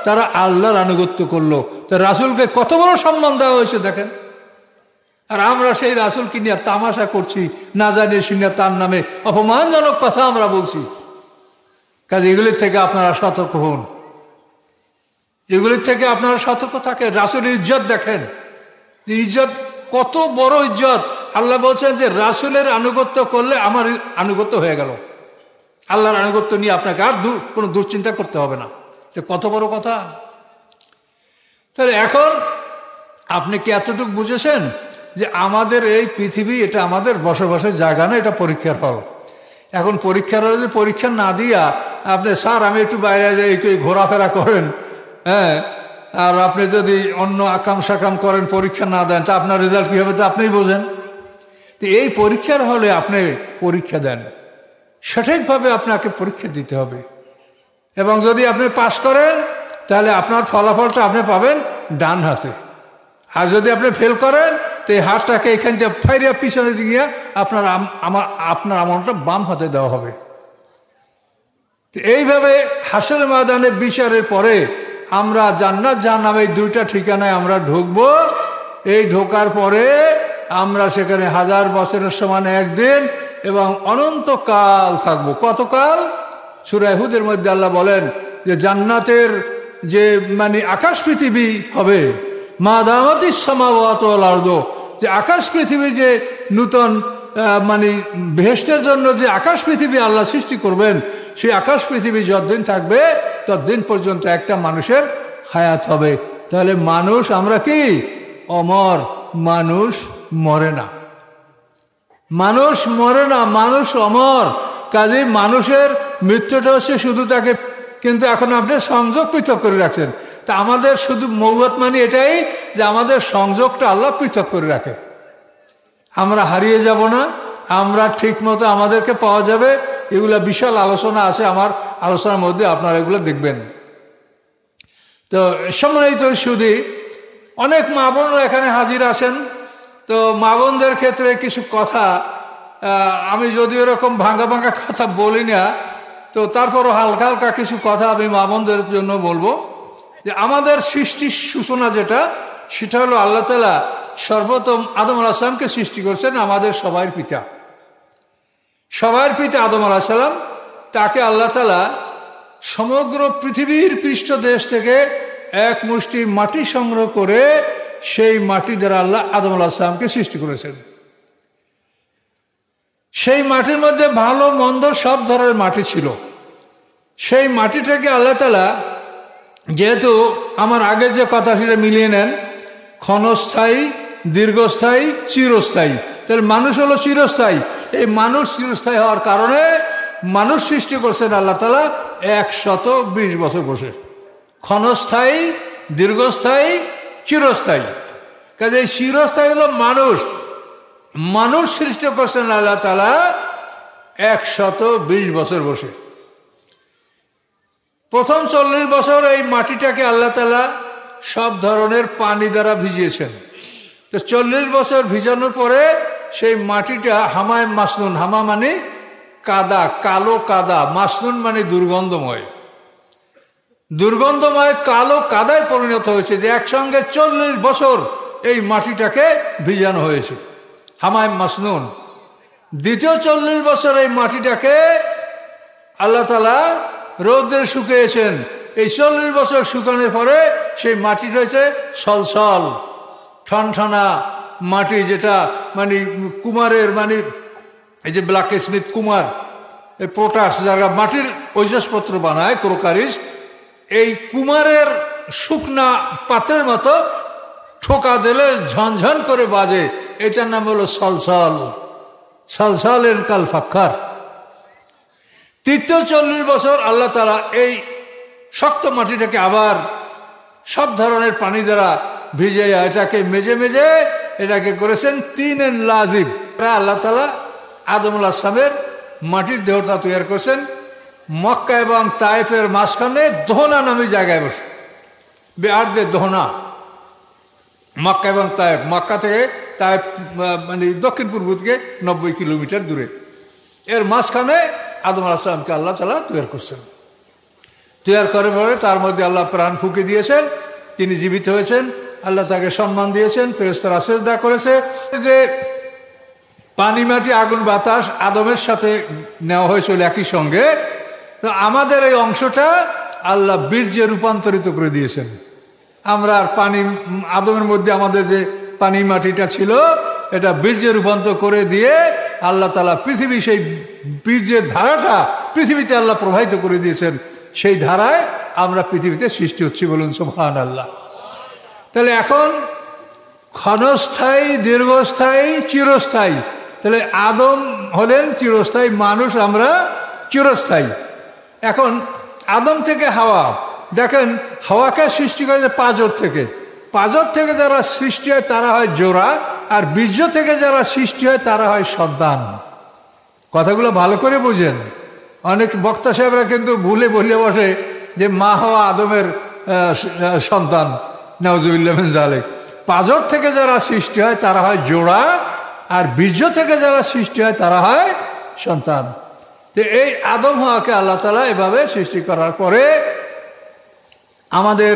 A: তারা আল্লাহর আনুগত্য করলো। তো রাসূলকে কত বড় সম্মান দেওয়া হয়েছে দেখেন। আর আমরা সেই রাসূলকে নিয়ে তামাশা করছি, না জানিয়ে শুনে তার নামে অপমানজনক কথা আমরা বলছি। কাজে এগুলির থেকে আপনারা সতর্ক হন, এগুলির থেকে আপনারা সতর্ক থাকেন। রাসূলের ইজ্জত দেখেন, যে ইজ্জত কত বড় ইজ্জত। আল্লাহ বলছেন যে রাসূলের আনুগত্য করলে আমার আনুগত্য হয়ে গেল। আল্লাহর আনুগত্য নিয়ে আপনাকে আর কোনো দুশ্চিন্তা করতে হবে না। যে কত বড় কথা। তাহলে এখন আপনি কি এতটুকু বুঝেছেন যে আমাদের এই পৃথিবী এটা আমাদের বসবাসের জায়গা না, এটা পরীক্ষার হল। এখন পরীক্ষার হলে যদি পরীক্ষা না দিয়া আপনি স্যার আমি একটু বাইরে যাই একটু ঘোরাফেরা করেন, হ্যাঁ, আর আপনি যদি অন্য আকাম সাকাম করেন, পরীক্ষা না দেন, তা আপনার রেজাল্ট কী হবে তা আপনিই বোঝেন। তো এই পরীক্ষার হলে আপনি পরীক্ষা দেন, সঠিকভাবে আপনাকে পরীক্ষা দিতে হবে। এবং যদি আপনি পাস করেন তাহলে আপনার ফলাফলটা আপনি পাবেন ডান হাতে, আর যদি আপনি ফেল করেন তো এই হাতটাকে এখান থেকে ফাইরিয়া পিছনে দিয়ে আপনার আমলটা বাম হাতে দেওয়া হবে। এইভাবে হাসরের ময়দানে বিচারের পরে আমরা জান্নাত জাহান্নাম এই দুইটা ঠিকানায় আমরা ঢুকবো। এই ঢোকার পরে আমরা সেখানে 1000 বছরের সমান একদিন এবং অনন্তকাল থাকবো। কতকাল? সূরা হুদের মধ্যে আল্লাহ বলেন যে জান্নাতের যে মানে আকাশ পৃথিবী হবে, মা দামাতিস সামাওয়াতু ওয়াল আরদ, যে আকাশ পৃথিবী যে নূতন মানে বেহেশতের জন্য যে আকাশ পৃথিবী আল্লাহ সৃষ্টি করবেন, সেই আকাশ পৃথিবী যতদিন থাকবে ততদিন পর্যন্ত একটা মানুষের হায়াত হবে। তাহলে মানুষ আমরা কি অমর, মানুষ মরে না, মানুষ মরে না, মানুষ অমর। কাজেই মানুষের মৃত্যুটা হচ্ছে শুধু তাকে, কিন্তু এখন আপনি সংযোগ পৃথক করে রাখছেন। তা আমাদের শুধু মৌত মানে এটাই যে আমাদের সংযোগটা আল্লাহ পৃথক করে রাখে, আমরা হারিয়ে যাব না, আমরা ঠিক মতো আমাদেরকে পাওয়া যাবে। এগুলা বিশাল আলোচনা আছে আমার আলোচনার মধ্যে, আপনারা এগুলো দেখবেন। তো সম্মানিত সুধী, অনেক মা বোনরা এখানে হাজির আছেন। তো মা বোনদের ক্ষেত্রে কিছু কথা, আমি যদি এরকম ভাঙ্গা ভাঙ্গা কথা বলি না, তো তারপরও হালকা হালকা কিছু কথা আমি মা বোনদের জন্য বলবো। যে আমাদের সৃষ্টির সূচনা যেটা, সেটা হলো আল্লাহ তাআলা সর্বপ্রথম আদম আলাইহিস সালামকে সৃষ্টি করেছেন, আমাদের সবার পিতা, সবার পিতা আদম আলাইহিস সালাম। তাকে আল্লাহ তাআলা সমগ্র পৃথিবীর পৃষ্ঠদেশ থেকে এক মুষ্টি মাটি সংগ্রহ করে সেই মাটি দ্বারা আল্লাহ আদম আলাইহিস সালামকে সৃষ্টি করেছেন। সেই মাটির মধ্যে ভালো মন্দ সব ধরনের মাটি ছিল। সেই মাটিটাকে আল্লাহ তাআলা, যেহেতু আমার আগের যে কথা সেটা মিলিয়ে নেন, ক্ষণস্থায়ী, দীর্ঘস্থায়ী, চিরস্থায়ী, তাহলে মানুষ হলো চিরস্থায়ী। এই মানুষ চিরস্থায়ী হওয়ার কারণে মানুষ সৃষ্টি করছেন আল্লাহ তাআলা 120 বছর বসে। ক্ষণস্থায়ী, দীর্ঘস্থায়ী, চিরস্থায়ী। কাজে এই চিরস্থায়ী হলো মানুষ। মানুষ সৃষ্টি করছেন আল্লাহ তাআলা 120 বছর বসে। প্রথম 40 বছর এই মাটিটাকে আল্লাহ তাআলা সব ধরনের পানি দ্বারা ভিজিয়েছেন। তো 40 বছর ভিজানোর পরে সেই মাটিটা হামায় মাসনুন, হামা মানে কাদা, কালো কাদা, মাসনুন মানে দুর্গন্ধময়, দুর্গন্ধময় কালো কাদায় পরিণত হয়েছে। যে একসঙ্গে 40 বছর এই মাটিটাকে ভিজানো হয়েছে, হামায় মাসনুন। দ্বিতীয় 40 বছর এই মাটিটাকে আল্লাহ তাআলা রৌদ্রে শুকিয়েছেন। এই 40 বছর শুকানোর পরে সেই মাটি রয়েছে সলসল, ঠনঠনা মাটি, যেটা মানে কুমারের মানে এই যে ব্ল্যাক স্মিথ কুমার, এই পটাশ যারা মাটির ঐজসপত্র বানায়, ক্রোকারিস, এই কুমারের শুকনা পাতের মতো ঠোকা দিলে ঝনঝন করে বাজে, এটার নাম হলো সলসল, সলসলের কাল ফাক্কার। তৃতীয় 40 বছর আল্লাহ তাআলা এই শক্ত মাটিটাকে আবার সব ধরনের পানি দ্বারা ভিজে এটাকে মেজে মেজে এটাকে করেছেন 3 লাজিব। আল্লাহ তাআলা আদম আলাইহিস সালামের মাটির দেহটা তৈরি করেছেন মক্কা এবং তায়েফের মাঝখানে দোহনা নামে জায়গায় বসে, বেআরদে দোহনা। মক্কা এবং তায়েফ, মক্কা থেকে তায়েফ মানে দক্ষিণ পূর্ব থেকে 90 কিলোমিটার দূরে, এর মাঝখানে আদম আলাইহিস সালামকে আল্লাহ তাআলা তৈরি করছেন। তৈরি করে পরে তার মধ্যে আল্লাহ প্রাণ ফুঁকে দিয়েছেন, তিনি জীবিত হয়েছেন। আল্লাহ তাকে সম্মান দিয়েছেন, ফেরেশতারা সিজদা করেছে। যে পানি, মাটি, আগুন, বাতাস আদমের সাথে নেওয়া হয়েছিল একই সঙ্গে, তো আমাদের এই অংশটা আল্লাহ বীর্যে রূপান্তরিত করে দিয়েছেন। আমরা আর পানি, আদমের মধ্যে আমাদের যে পানি মাটিটা ছিল, এটা বীর্যে রূপান্তর করে দিয়ে আল্লাহ তাআলা পৃথিবী, সেই বীর্যের ধারাটা পৃথিবীতে আল্লাহ প্রবাহিত করে দিয়েছেন। সেই ধারায় আমরা পৃথিবীতে সৃষ্টি হচ্ছি, বলুন সুবহানাল্লাহ। তাহলে এখন ক্ষণস্থায়ী, দীর্ঘস্থায়ী, চিরস্থায়ী। তাহলে আদম হলেন চিরস্থায়ী, মানুষ আমরা চিরস্থায়ী। এখন আদম থেকে হাওয়া, দেখেন হাওয়াকে সৃষ্টি করেছে পাঁজর থেকে। পাঁজর থেকে যারা সৃষ্টি হয় তারা হয় জোড়া, আর বীর্য থেকে যারা সৃষ্টি হয় তারা হয় সন্তান। কথাগুলো ভালো করে বুঝেন। অনেক বক্তা সাহেবরা কিন্তু ভুলে বলে বসে যে মা হওয়া আদমের সন্তান, নাউজুবিল্লাহ মিন যালিক। পাঁজর থেকে যারা সৃষ্টি হয় তারা হয় জোড়া, আর বীর্য থেকে যারা সৃষ্টি হয় তারা হয় সন্তান। তো এই আদম হাওয়াকে আল্লাহ তাআলা এভাবে সৃষ্টি করার পরে আমাদের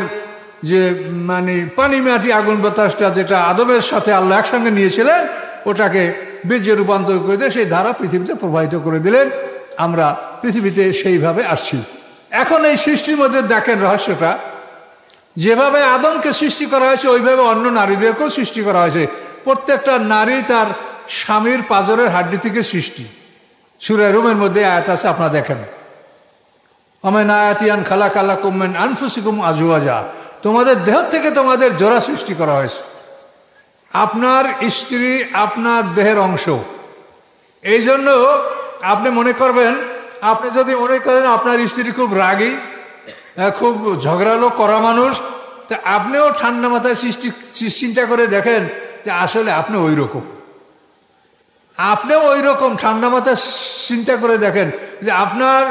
A: যে মানে পানি মাটি আগুন বাতাসটা যেটা আদমের সাথে আল্লাহ একসঙ্গে নিয়েছিলেন, ওটাকে বীর্যে রূপান্তর করে দিয়ে সেই ধারা পৃথিবীতে প্রবাহিত করে দিলেন। আমরা পৃথিবীতে সেইভাবে আসছি। এখন এই সৃষ্টির মধ্যে দেখেন রহস্যটা, যেভাবে আদমকে সৃষ্টি করা হয়েছে ওইভাবে অন্য নারীদেরকেও সৃষ্টি করা হয়েছে। প্রত্যেকটা নারী তার স্বামীর পাঁজরের হাড্ডি থেকে সৃষ্টি। সূরা রুমের মধ্যে আয়াত আছে, আপনারা দেখেন, ওমিন আয়াতিয়ান খালাকা লাকুম মিন আনফুসিকুম আজওয়াজা, তোমাদের দেহ থেকে তোমাদের জোড়া সৃষ্টি করা হয়েছে। আপনার স্ত্রী আপনার দেহের অংশ। এই জন্য আপনি মনে করবেন, আপনি যদি মনে করেন আপনার স্ত্রী খুব রাগী, খুব ঝগড়ালো করা মানুষ, তা আপনিও ঠান্ডা মাথায় চিন্তা করে দেখেন যে আসলে আপনি ওই রকম। আপনিও ওই রকম ঠান্ডা মাথায় চিন্তা করে দেখেন যে আপনার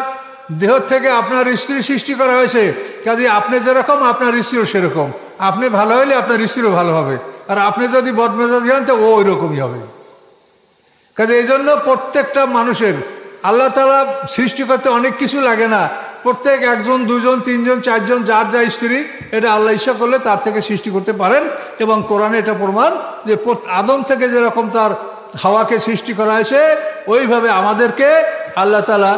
A: দেহ থেকে আপনার স্ত্রী সৃষ্টি করা হয়েছে, কাজে আপনি যেরকম আপনার স্ত্রীও সেরকম। আপনি ভালো হলে আপনার স্ত্রীও ভালো হবে, আর আপনি যদি বদমেজাজি হন তো ও ওই রকমই হবে। কাজে এই জন্য প্রত্যেকটা মানুষের আল্লাহ তাআলা সৃষ্টি করতে অনেক কিছু লাগে না। প্রত্যেক একজন, দুজন, তিনজন, চারজন, যার যা স্ত্রী, এটা আল্লাহ ইচ্ছা করলে তার থেকে সৃষ্টি করতে পারেন। এবং কোরআনে এটা প্রমাণ যে আদম থেকে যেরকম তার হাওয়াকে সৃষ্টি করা হয়েছে, ওইভাবে আমাদেরকে আল্লাহ তাআলা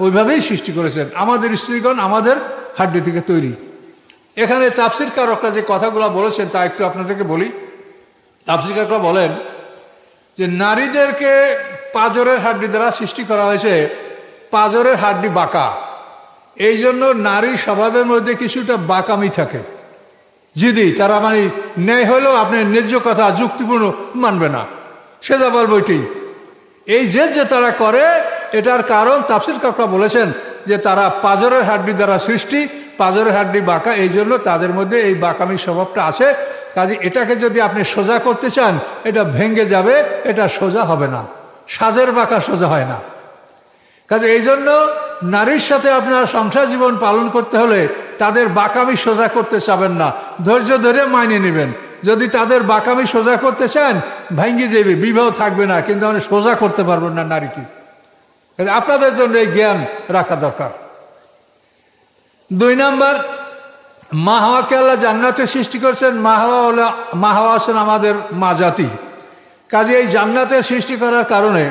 A: ওইভাবেই সৃষ্টি করেছেন। আমাদের স্ত্রীগণ আমাদের হাড্ডি থেকে তৈরি। এখানে তাফসীর কারকরা যে কথাগুলো বলেছেন তা একটু আপনাদেরকে বলি। তাফসীর কারকরা বলেন যে নারীদেরকে পাঁজরের হাড্ডি দ্বারা সৃষ্টি করা হয়েছে। পাঁজরের হাড্ডি বাঁকা, এই জন্য নারী স্বভাবের মধ্যে কিছুটা বাঁকামি থাকে। যদি তারা মানে ন্যায় হলেও আপনি ন্যায্য কথা যুক্তিপূর্ণ মানবে না, সেটা বলবো এটি। এই যে তারা করে, এটার কারণ তাফসীর কারকরা বলেছেন যে তারা পাঁজরের হাড্ডি দ্বারা সৃষ্টি, পাঁজরের হাড্ডি বাঁকা, এই জন্য তাদের মধ্যে এই বাঁকামি স্বভাবটা আছে। কাজে এটাকে যদি আপনি সোজা করতে চান, এটা ভেঙে যাবে, এটা সোজা হবে না। সাজের বাঁকা সোজা হয় না। কাজে এই জন্য নারীর সাথে আপনার সংসার জীবন পালন করতে হলে তাদের বাঁকামি সোজা করতে চাবেন না, ধৈর্য ধরে মাইনে নেবেন। যদি তাদের বাঁকামি সোজা করতে চান, ভেঙে যাবে, বিবাহ থাকবে না, কিন্তু আপনি সোজা করতে পারবেন না নারীকে। আপনাদের জন্য এই জ্ঞান রাখা দরকার। 2 নাম্বার, মা হাওয়াকে আল্লাহ জান্নাতে সৃষ্টি করেছেন। মা হাওয়া আছেন আমাদের মা জাতি। কাজে এই জান্নাতে সৃষ্টি করার কারণে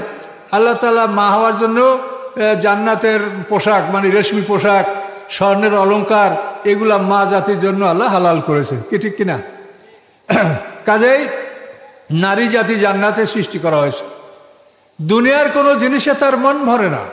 A: আল্লাহ তাআলা মা হাওয়ার জন্য জান্নাতের পোশাক, মানে রেশমি পোশাক, স্বর্ণের অলংকার, এগুলা মা জাতির জন্য আল্লাহ হালাল করেছে। কি ঠিক কিনা? কাজেই নারী জাতি জান্নাতে সৃষ্টি করা হয়েছে। দুনিয়ার কোনো জিনিসে তার মন ভরে না।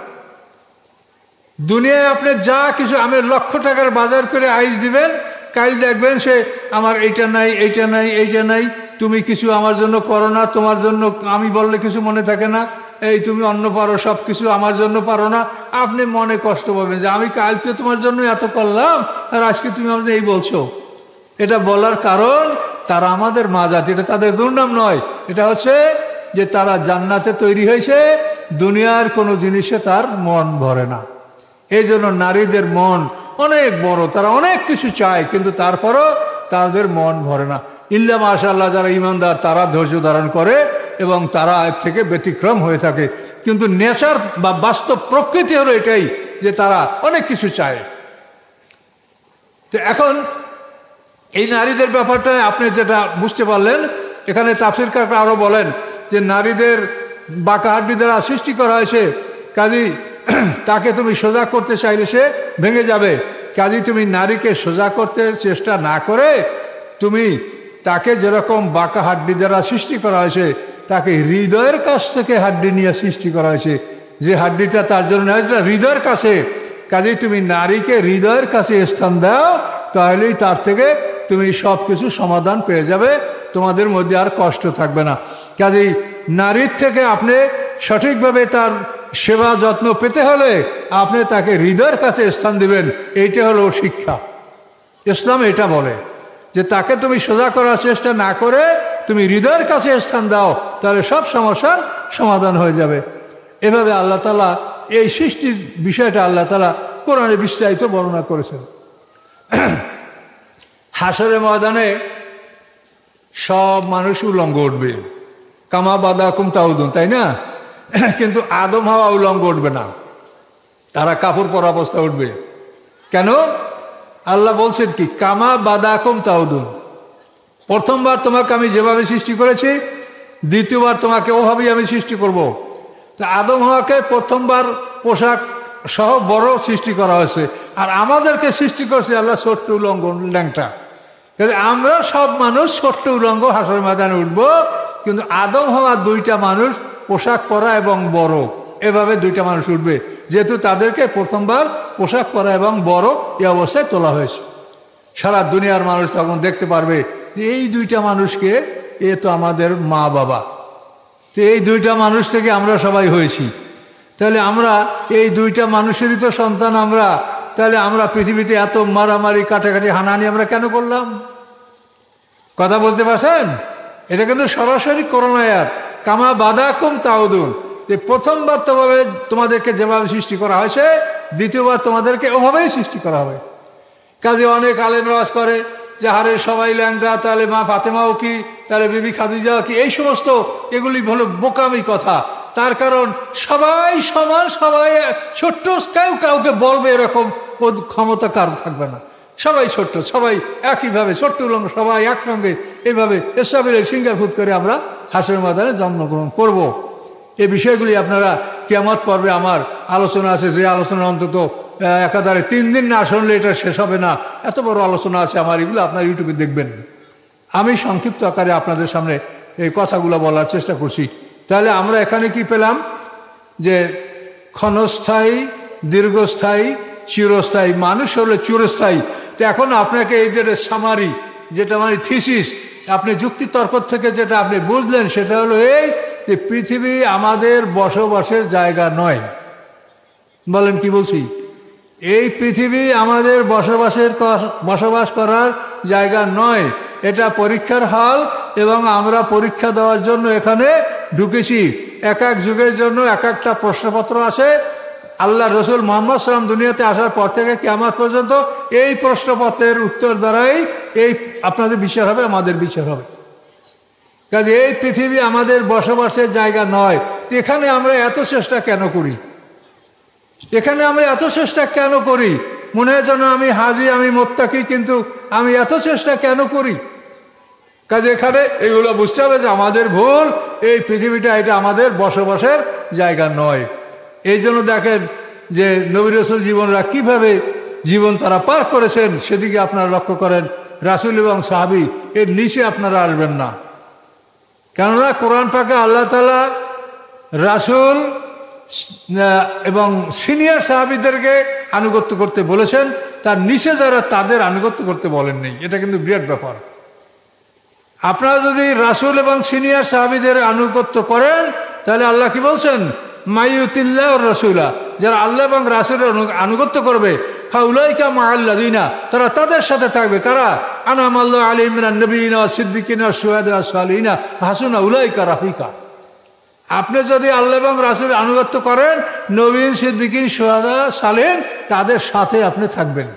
A: দুনিয়ায় আপনি যা কিছু, আমি 1,00,000 টাকার বাজার করে আইস দিবেন, কাল দেখবেন সে আমার এইটা নাই, এইটা নাই, এইটা নাই, তুমি কিছু আমার জন্য করো না, তোমার জন্য আমি বললে কিছু মনে থাকে না, এই তুমি অন্য পারো, সব কিছু আমার জন্য পারো না। আপনি মনে কষ্ট পাবেন যে আমি কাল তো তোমার জন্য এত করলাম, আর আজকে তুমি আমাদের এই বলছো। এটা বলার কারণ তারা আমাদের মা জাতি, এটা তাদের দুর্নাম নয়। এটা হচ্ছে যে তারা জান্নাতে তৈরি হয়েছে, দুনিয়ার কোনো জিনিসে তার মন ভরে না। এই জন্য নারীদের মন অনেক বড়, তারা অনেক কিছু চায়, কিন্তু তারপরও তাদের মন ভরে না। ইল্লা মাশাআল্লাহ, যারা ইমানদার তারা ধৈর্য ধারণ করে এবং তারা এর থেকে ব্যতিক্রম হয়ে থাকে। কিন্তু নেচার বা বাস্তব প্রকৃতি হলো এটাই যে তারা অনেক কিছু চায়। তো এখন এই নারীদের ব্যাপারটা আপনি যেটা বুঝতে পারলেন, এখানে তাফসীর কারকরা আরো বলেন যে নারীদের বাঁকা হাড্ডি দ্বারা সৃষ্টি করা হয়েছে। কাজেই তাকে তুমি সোজা করতে চাইলে সে ভেঙে যাবে। কাজেই তুমি নারীকে সোজা করতে চেষ্টা না করে তুমি তাকে যেরকম বাঁকা হাড্ডি দ্বারা সৃষ্টি করা হয়েছে, তাকে হৃদয়ের কাছ থেকে হাড্ডি নিয়ে সৃষ্টি করা হয়েছে। যে হাড্ডিটা তার জন্য হৃদয়ের কাছে, কাজেই তুমি নারীকে হৃদয়ের কাছে স্থান দাও, তাহলেই তার থেকে তুমি সব কিছু সমাধান পেয়ে যাবে, তোমাদের মধ্যে আর কষ্ট থাকবে না। কাজেই নারীর থেকে আপনি সঠিকভাবে তার সেবা যত্ন পেতে হলে আপনি তাকে হৃদয়ের কাছে স্থান দিবেন। এইটা হলো শিক্ষা। ইসলাম এটা বলে যে তাকে তুমি সোজা করার চেষ্টা না করে তুমি হৃদয়ের কাছে স্থান দাও, তাহলে সব সমস্যার সমাধান হয়ে যাবে। এভাবে আল্লাহ তাআলা এই সৃষ্টির বিষয়টা আল্লাহ তাআলা কোরআনে বিস্তারিত বর্ণনা করেছেন। হাসরের ময়দানে সব মানুষ উলঙ্গ উঠবে, কামা বাদাকুম তাউদুন, তাই না? কিন্তু আদম হাওয়া উলঙ্গ উঠবে না, তারা কাপড় পরা অবস্থা উঠবে। কেন? আল্লাহ বলছেন কি, কামা বাদাকুম তাউদুন, প্রথমবার তোমাকে আমি যেভাবে সৃষ্টি করেছি দ্বিতীয়বার তোমাকে ওভাবেই আমি সৃষ্টি করব। তা আদম হাওয়াকে প্রথমবার পোশাক সহ বড় সৃষ্টি করা হয়েছে, আর আমাদেরকে সৃষ্টি করছে আল্লাহ ছোট্ট উলঙ্গ ল্যাংটা। আমরা সব মানুষ ছোট্ট উলঙ্গ হাসর ময়দানে উঠবো, কিন্তু আদম হওয়া দুইটা মানুষ পোশাক পরা এবং বড়, এভাবে দুইটা মানুষ উঠবে, যেহেতু তাদেরকে প্রথমবার পোশাক পরা এবং বড় এই অবস্থায় তোলা হয়েছে। সারা দুনিয়ার মানুষ তখন দেখতে পারবে যে এই দুইটা মানুষকে, এ তো আমাদের মা বাবা, তো এই দুইটা মানুষ থেকে আমরা সবাই হয়েছি, তাহলে আমরা এই দুইটা মানুষেরই তো সন্তান আমরা, তাহলে আমরা পৃথিবীতে এত মারামারি কাটাকাটি হানাহানি আমরা কেন করলাম? কথা বলতে পারছেন? এটা কিন্তু সরাসরি কোরআন আয়াত, কামা বাদাকুম তাউদুন, যে প্রথমবার তোমাদেরকে যেভাবে সৃষ্টি করা হয়েছে দ্বিতীয়বার তোমাদেরকে ওভাবেই সৃষ্টি করা হবে। কাজে অনেক আলেম রাজ করে যে হারে সবাই ল্যাংটা, তাহলে মা ফাতেমাও কি, তাহলে বিবি খাদিজাও কি, এই সমস্ত এগুলি হলো বোকামি কথা। তার কারণ সবাই সমান, সবাই ছোট্ট, কেউ কাউকে বলবে এরকম ক্ষমতা কারো থাকবে না। সবাই ছোট্ট, সবাই একইভাবে ছোট্ট উলঙ্গ, সবাই একসঙ্গে এইভাবে এসবের সিঙ্গারফুট করে আমরা হাসরের ময়দানে জন্মগ্রহণ করব। এই বিষয়গুলি আপনারা কিয়ামত পর্বে আমার আলোচনা আছে, যে আলোচনা অন্তত একাধারে 3 দিন না শুনলে এটা শেষ হবে না, এত বড় আলোচনা আছে আমার, এগুলো আপনারা ইউটিউবে দেখবেন। আমি সংক্ষিপ্ত আকারে আপনাদের সামনে এই কথাগুলো বলার চেষ্টা করছি। তাহলে আমরা এখানে কি পেলাম? যে ক্ষণস্থায়ী, দীর্ঘস্থায়ী, চিরস্থায়ী। মানুষ হলো চিরস্থায়ী। তো এখন আপনাকে এই যে সামারি, যেটা মানে থিসিস, আপনি যুক্তিতর্ক থেকে যেটা আপনি বুঝলেন সেটা হলো এই যে পৃথিবী আমাদের বসবাসের জায়গা নয়। বলেন কি বলছি? এই পৃথিবী আমাদের বসবাস করার জায়গা নয়, এটা পরীক্ষার হল, এবং আমরা পরীক্ষা দেওয়ার জন্য এখানে ঢুকেছি। এক এক যুগের জন্য এক একটা প্রশ্নপত্র আছে। আল্লাহ রসুল মুহাম্মদ সাল্লাল্লাহু আলাইহি ওয়াসাল্লাম দুনিয়াতে আসার পর থেকে কিয়ামত পর্যন্ত এই প্রশ্নপত্রের উত্তর দ্বারাই এই আপনাদের বিচার হবে, আমাদের বিচার হবে। কাজে এই পৃথিবী আমাদের বসবাসের জায়গা নয়। এখানে আমরা এত চেষ্টা কেন করি? এখানে আমরা এত চেষ্টা কেন করি? মনে হয় যেন আমি হাজি, আমি মোত্তাকি, কিন্তু আমি এত চেষ্টা কেন করি? কাজে এখানে এগুলো বুঝতে হবে যে আমাদের ভুল, এই পৃথিবীটা এটা আমাদের বসবাসের জায়গা নয়। এই জন্য দেখেন যে নবী রাসূল জীবনরা কিভাবে জীবন তারা পার করেছেন, সেদিকে আপনারা লক্ষ্য করেন। রাসূল এবং সাহাবী এর নিচে আপনারা আসবেন না, কেননা কোরআন পাকে আল্লাহ তাআলা রাসূল এবং সিনিয়র সাহাবীদেরকে আনুগত্য করতে বলেছেন, তার নিচে যারা তাদের আনুগত্য করতে বলেননি। এটা কিন্তু বিরাট ব্যাপার। আপনারা যদি রাসূল এবং সিনিয়র সাহাবীদের আনুগত্য করেন, তাহলে আল্লাহ কি বলছেন? মাইয়ুতিল্লাহ রাসূলা, যারা আল্লাহ এবং রাসূলের আনুগত্য করবে, ফাউলাইকা মাআল্লাযিনা, তারা তাদের সাথে থাকবে। কারা? আনআমাল্লাহু আলাইহিম মিনান নাবিয়িনা ওয়াস সিদ্দিকিনা ওয়াস শুহাদা ওয়াস সালিহিনা হাসুনা উলাইকা রাফিকা। আপনি যদি আল্লাহ এবং রাসূলের আনুগত্য করেন, নবী, সিদ্দিকিন, শুহাদা, সালেহিন, তাদের সাথে আপনি থাকবেন।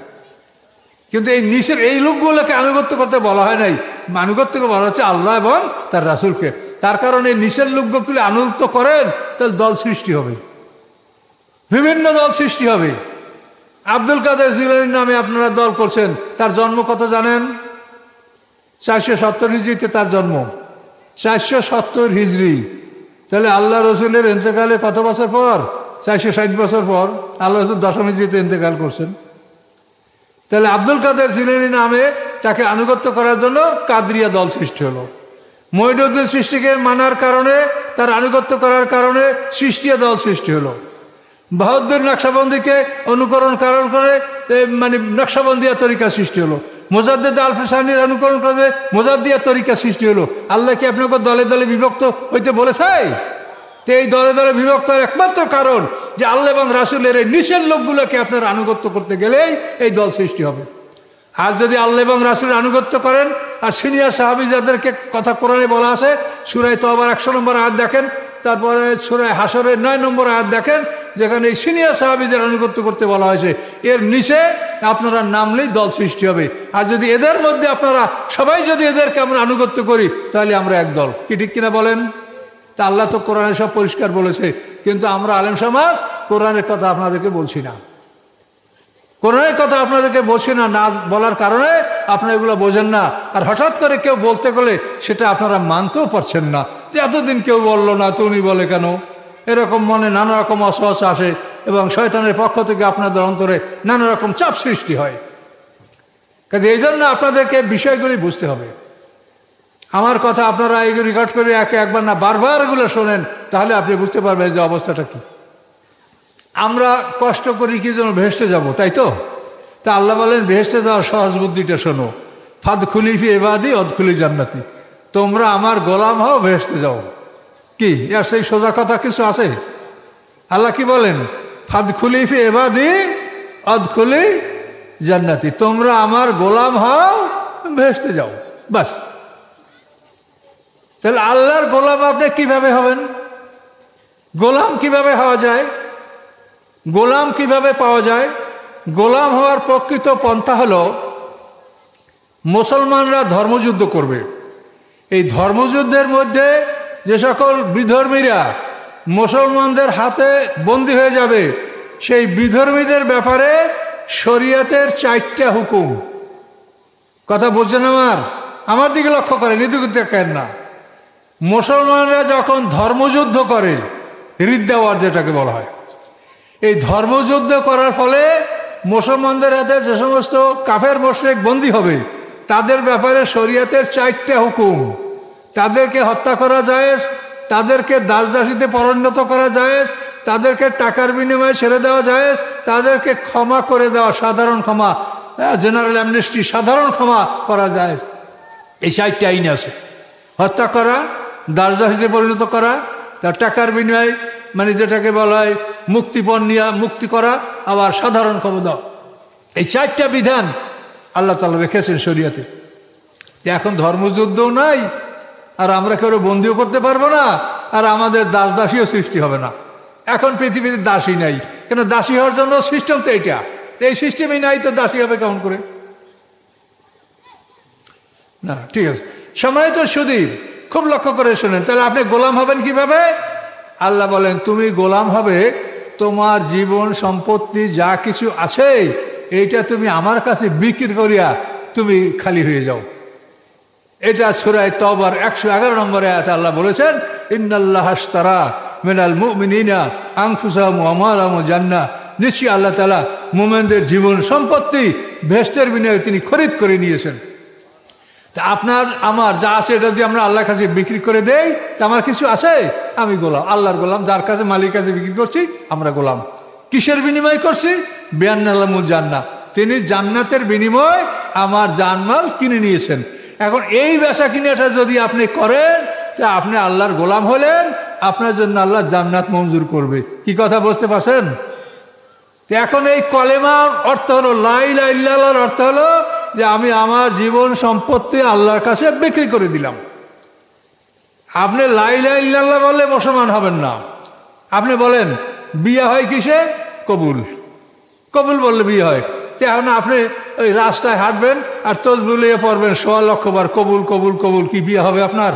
A: কিন্তু এই নিচের এই লোকগুলোকে আনুগত্য করতে বলা হয় নাই, আনুগত্যকে বলা হচ্ছে আল্লাহ এবং তার রাসূলকে। তার কারণে এই নিচের লোকগুলো আনুগত্য করেন, তাহলে দল সৃষ্টি হবে, বিভিন্ন দল সৃষ্টি হবে। আব্দুল কাদের জিলানীর নামে আপনারা দল করছেন। তার জন্ম কত জানেন? 470 হিজরিতে তার জন্ম, 470 হিজরি। তাহলে আল্লাহ রসুলের ইন্তেকালে কত বছর পর? 460 বছর পর আল্লাহ রসুল 10 হিজরিতে ইন্তেকাল করছেন। তাহলে আব্দুল কাদের জিলানী নামে তাকে আনুগত্য করার জন্য কাদরিয়া দল সৃষ্টি হলো। মঈনুদ্দিন সৃষ্টিকে মানার কারণে, তার আনুগত্য করার কারণে সৃষ্টিয়া দল সৃষ্টি হলো। বাহাউদ্দিন নকশবন্দিকে অনুকরণ করার করে মানে নকশবন্দিয়া তরিকা সৃষ্টি হলো। মুজাদ্দিদ আল-ফিসানির অনুকরণ করে মুজাদ্দিয়া তরিকা সৃষ্টি হলো। আল্লাহ কি আপনাকে দলে দলে বিভক্ত হইতে বলেছে? তো এই দলে দলে বিভক্ত একমাত্র কারণ যে আল্লাহ এবং রাসূলের এই নিষেধ লোকগুলোকে আপনার আনুগত্য করতে গেলেই এই দল সৃষ্টি হবে। আর যদি আল্লাহ এবং রাসূলের আনুগত্য করেন, আর সিনিয়র সাহাবী যাদেরকে কথা কোরআনে বলা আছে, সূরা তওবার 100 নম্বর আয়াত দেখেন, তারপরে সূরা হাশরের 9 নম্বর আয়াত দেখেন, যেখানে এই সিনিয়র সাহাবীদের আনুগত্য করতে বলা হয়েছে, এর নিচে আপনারা নামলেই দল সৃষ্টি হবে। আর যদি এদের মধ্যে আপনারা সবাই যদি এদেরকে আমরা আনুগত্য করি তাহলে আমরা এক দল। কি ঠিক কিনা বলেন? তা আল্লাহ তো কোরআনে সব পরিষ্কার বলেছে, কিন্তু আমরা আলেম সমাজ কোরআনের কথা আপনাদেরকে বলছি না। কোরআনের কথা আপনাদেরকে বলছি না, না বলার কারণে আপনারা এগুলো বোঝেন না। আর হঠাৎ করে কেউ বলতে গেলে সেটা আপনারা মানতেও পারছেন না, যে এতদিন কেউ বললো না তো উনি বলে কেন। এরকম মনে নানা রকম অসহস আসে এবং শয়তানের পক্ষ থেকে আপনাদের অন্তরে নানা রকম চাপ সৃষ্টি হয়। কাজে এই জন্য আপনাদেরকে বিষয়গুলি বুঝতে হবে। আমার কথা আপনারা এগুলো রেকর্ড করে একবার না বারবার এগুলো শোনেন, তাহলে আপনি বুঝতে পারবেন যে অবস্থাটা কি। আমরা কষ্ট করি কি জন্য? ভেস্তে যাব, তাই তো? তা আল্লাহ বলেন ভেস্তে যাওয়ার সহজ বুদ্ধিটা শোনো, ফাদ খুলিফি এবাদি অদখুলি জান্নাতি, তোমরা আমার গোলাম হও, ভেস্তে যাও। কি আর সেই সোজা কথা কিছু আছে? আল্লাহ কি বলেন? ফাদ খুলিফি এবাদি অদখুলি জান্নাতি, তোমরা আমার গোলাম হও, ভেস্তে যাও, বাস। তাহলে আল্লাহর গোলাম আপনি কিভাবে হবেন? গোলাম কিভাবে হওয়া যায়? গোলাম কিভাবে পাওয়া যায়? গোলাম হওয়ার প্রকৃত পন্থা হলো, মুসলমানরা ধর্মযুদ্ধ করবে। এই ধর্মযুদ্ধের মধ্যে যে সকল বিধর্মীরা মুসলমানদের হাতে বন্দী হয়ে যাবে, সেই বিধর্মীদের ব্যাপারে শরীয়তের 4টা হুকুম। কথা বুঝছেন? আমার দিকে লক্ষ্য করেন, এদিকে দেখেন না। মুসলমানরা যখন ধর্মযুদ্ধ করে, রিদ্দা ওয়ার যেটাকে বলা হয়, এই ধর্মযুদ্ধ করার ফলে মুসলমানদের হাতে যে সমস্ত কাফের মুশরিক বন্দী হবে, তাদের ব্যাপারে শরীয়তের 4টা হুকুম। তাদেরকে হত্যা করা যায়, তাদেরকে দাসদাসীতে পরিণত করা যায়, তাদেরকে টাকার বিনিময়ে ছেড়ে দেওয়া যায়, তাদেরকে ক্ষমা করে দেওয়া, সাধারণ ক্ষমা, জেনারেল অ্যামনেস্টি, সাধারণ ক্ষমা করা যায়। এই 4টা আইন আছে। হত্যা করা, দাসদাসীতে পরিণত করা, তার টাকার বিনিময়ে মানে যেটাকে বলা হয় মুক্তিপণ নিয়ে মুক্তি করা, আবার সাধারণ ক্ষমা দেওয়া। এই 4টা বিধান আল্লাহ তাআলা রেখেছেন শরীয়তে। এখন ধর্মযুদ্ধও নাই, আর আমরা কেউ বন্দিও করতে পারবো না, আর আমাদের দাসদাসীও সৃষ্টি হবে না। এখন পৃথিবীতে দাসী নাই, কেন? দাসী হওয়ার জন্য সিস্টেম তো এইটা, এই সিস্টেমই নাই, তো দাসী হবে কেমন করে? না, ঠিক আছে। সময় তো সুদী, খুব লক্ষ্য করে শোনেন। তাহলে আপনি গোলাম হবেন কিভাবে? আল্লাহ বলেন তুমি গোলাম হবে, তোমার জীবন সম্পত্তি যা কিছু আছে এইটা তুমি আমার কাছে বিক্রি করিয়া তুমি খালি হয়ে যাও। এটা সূরা তাওবার 111 নম্বরে আয়াতে আল্লাহ বলেছেন, ইন্নাল্লাহা আশতারা মিনাল মুমিনিনা আনফুসাহুম ওয়া আমওয়ালাহুম জান্নাহ, নিশ্চয়ই আল্লাহ তাআলা মুমিনদের জীবন সম্পত্তি বেহেশতের বিনিময়ে তিনি খরিদ করে নিয়েছেন। তা আপনার আমার যা আছে এটা যদি আমরা আল্লাহর কাছে বিক্রি করে দেই, তা আমার কিছু আছে? আমি গোলাম, আল্লাহর গোলাম, যার কাছে মালিক কাছে বিক্রি করছি আমরা গোলাম। কিসের বিনিময় করছি? বিআন্নাল্লাহুল জান্নাহ, তিনি জান্নাতের বিনিময় আমার জানমাল কিনে নিয়েছেন। এখন এই বেচা কিনাটা যদি আপনি করেন, তা আপনি আল্লাহর গোলাম হলেন, আপনার জন্য আল্লাহ জান্নাত মঞ্জুর করবে। কি কথা বুঝতে পারছেন? এখন এই কলেমার অর্থ হলো, লা ইলাহা ইল্লাল্লাহর অর্থ হলো যে আমি আমার জীবন সম্পত্তি আল্লাহর কাছে বিক্রি করে দিলাম। আপনি লা ইলাহা ইল্লাল্লাহ বললে মুসলমান হবেন না। আপনি বলেন বিয়ে হয় কিসে? কবুল। কবুল বললে বিয়ে হয়। এখন আপনি ওই রাস্তায় হাঁটবেন আর তসবিহ পড়বেন 1.25 লক্ষ বার কবুল কবুল কবুল, কি বিয়ে হবে আপনার?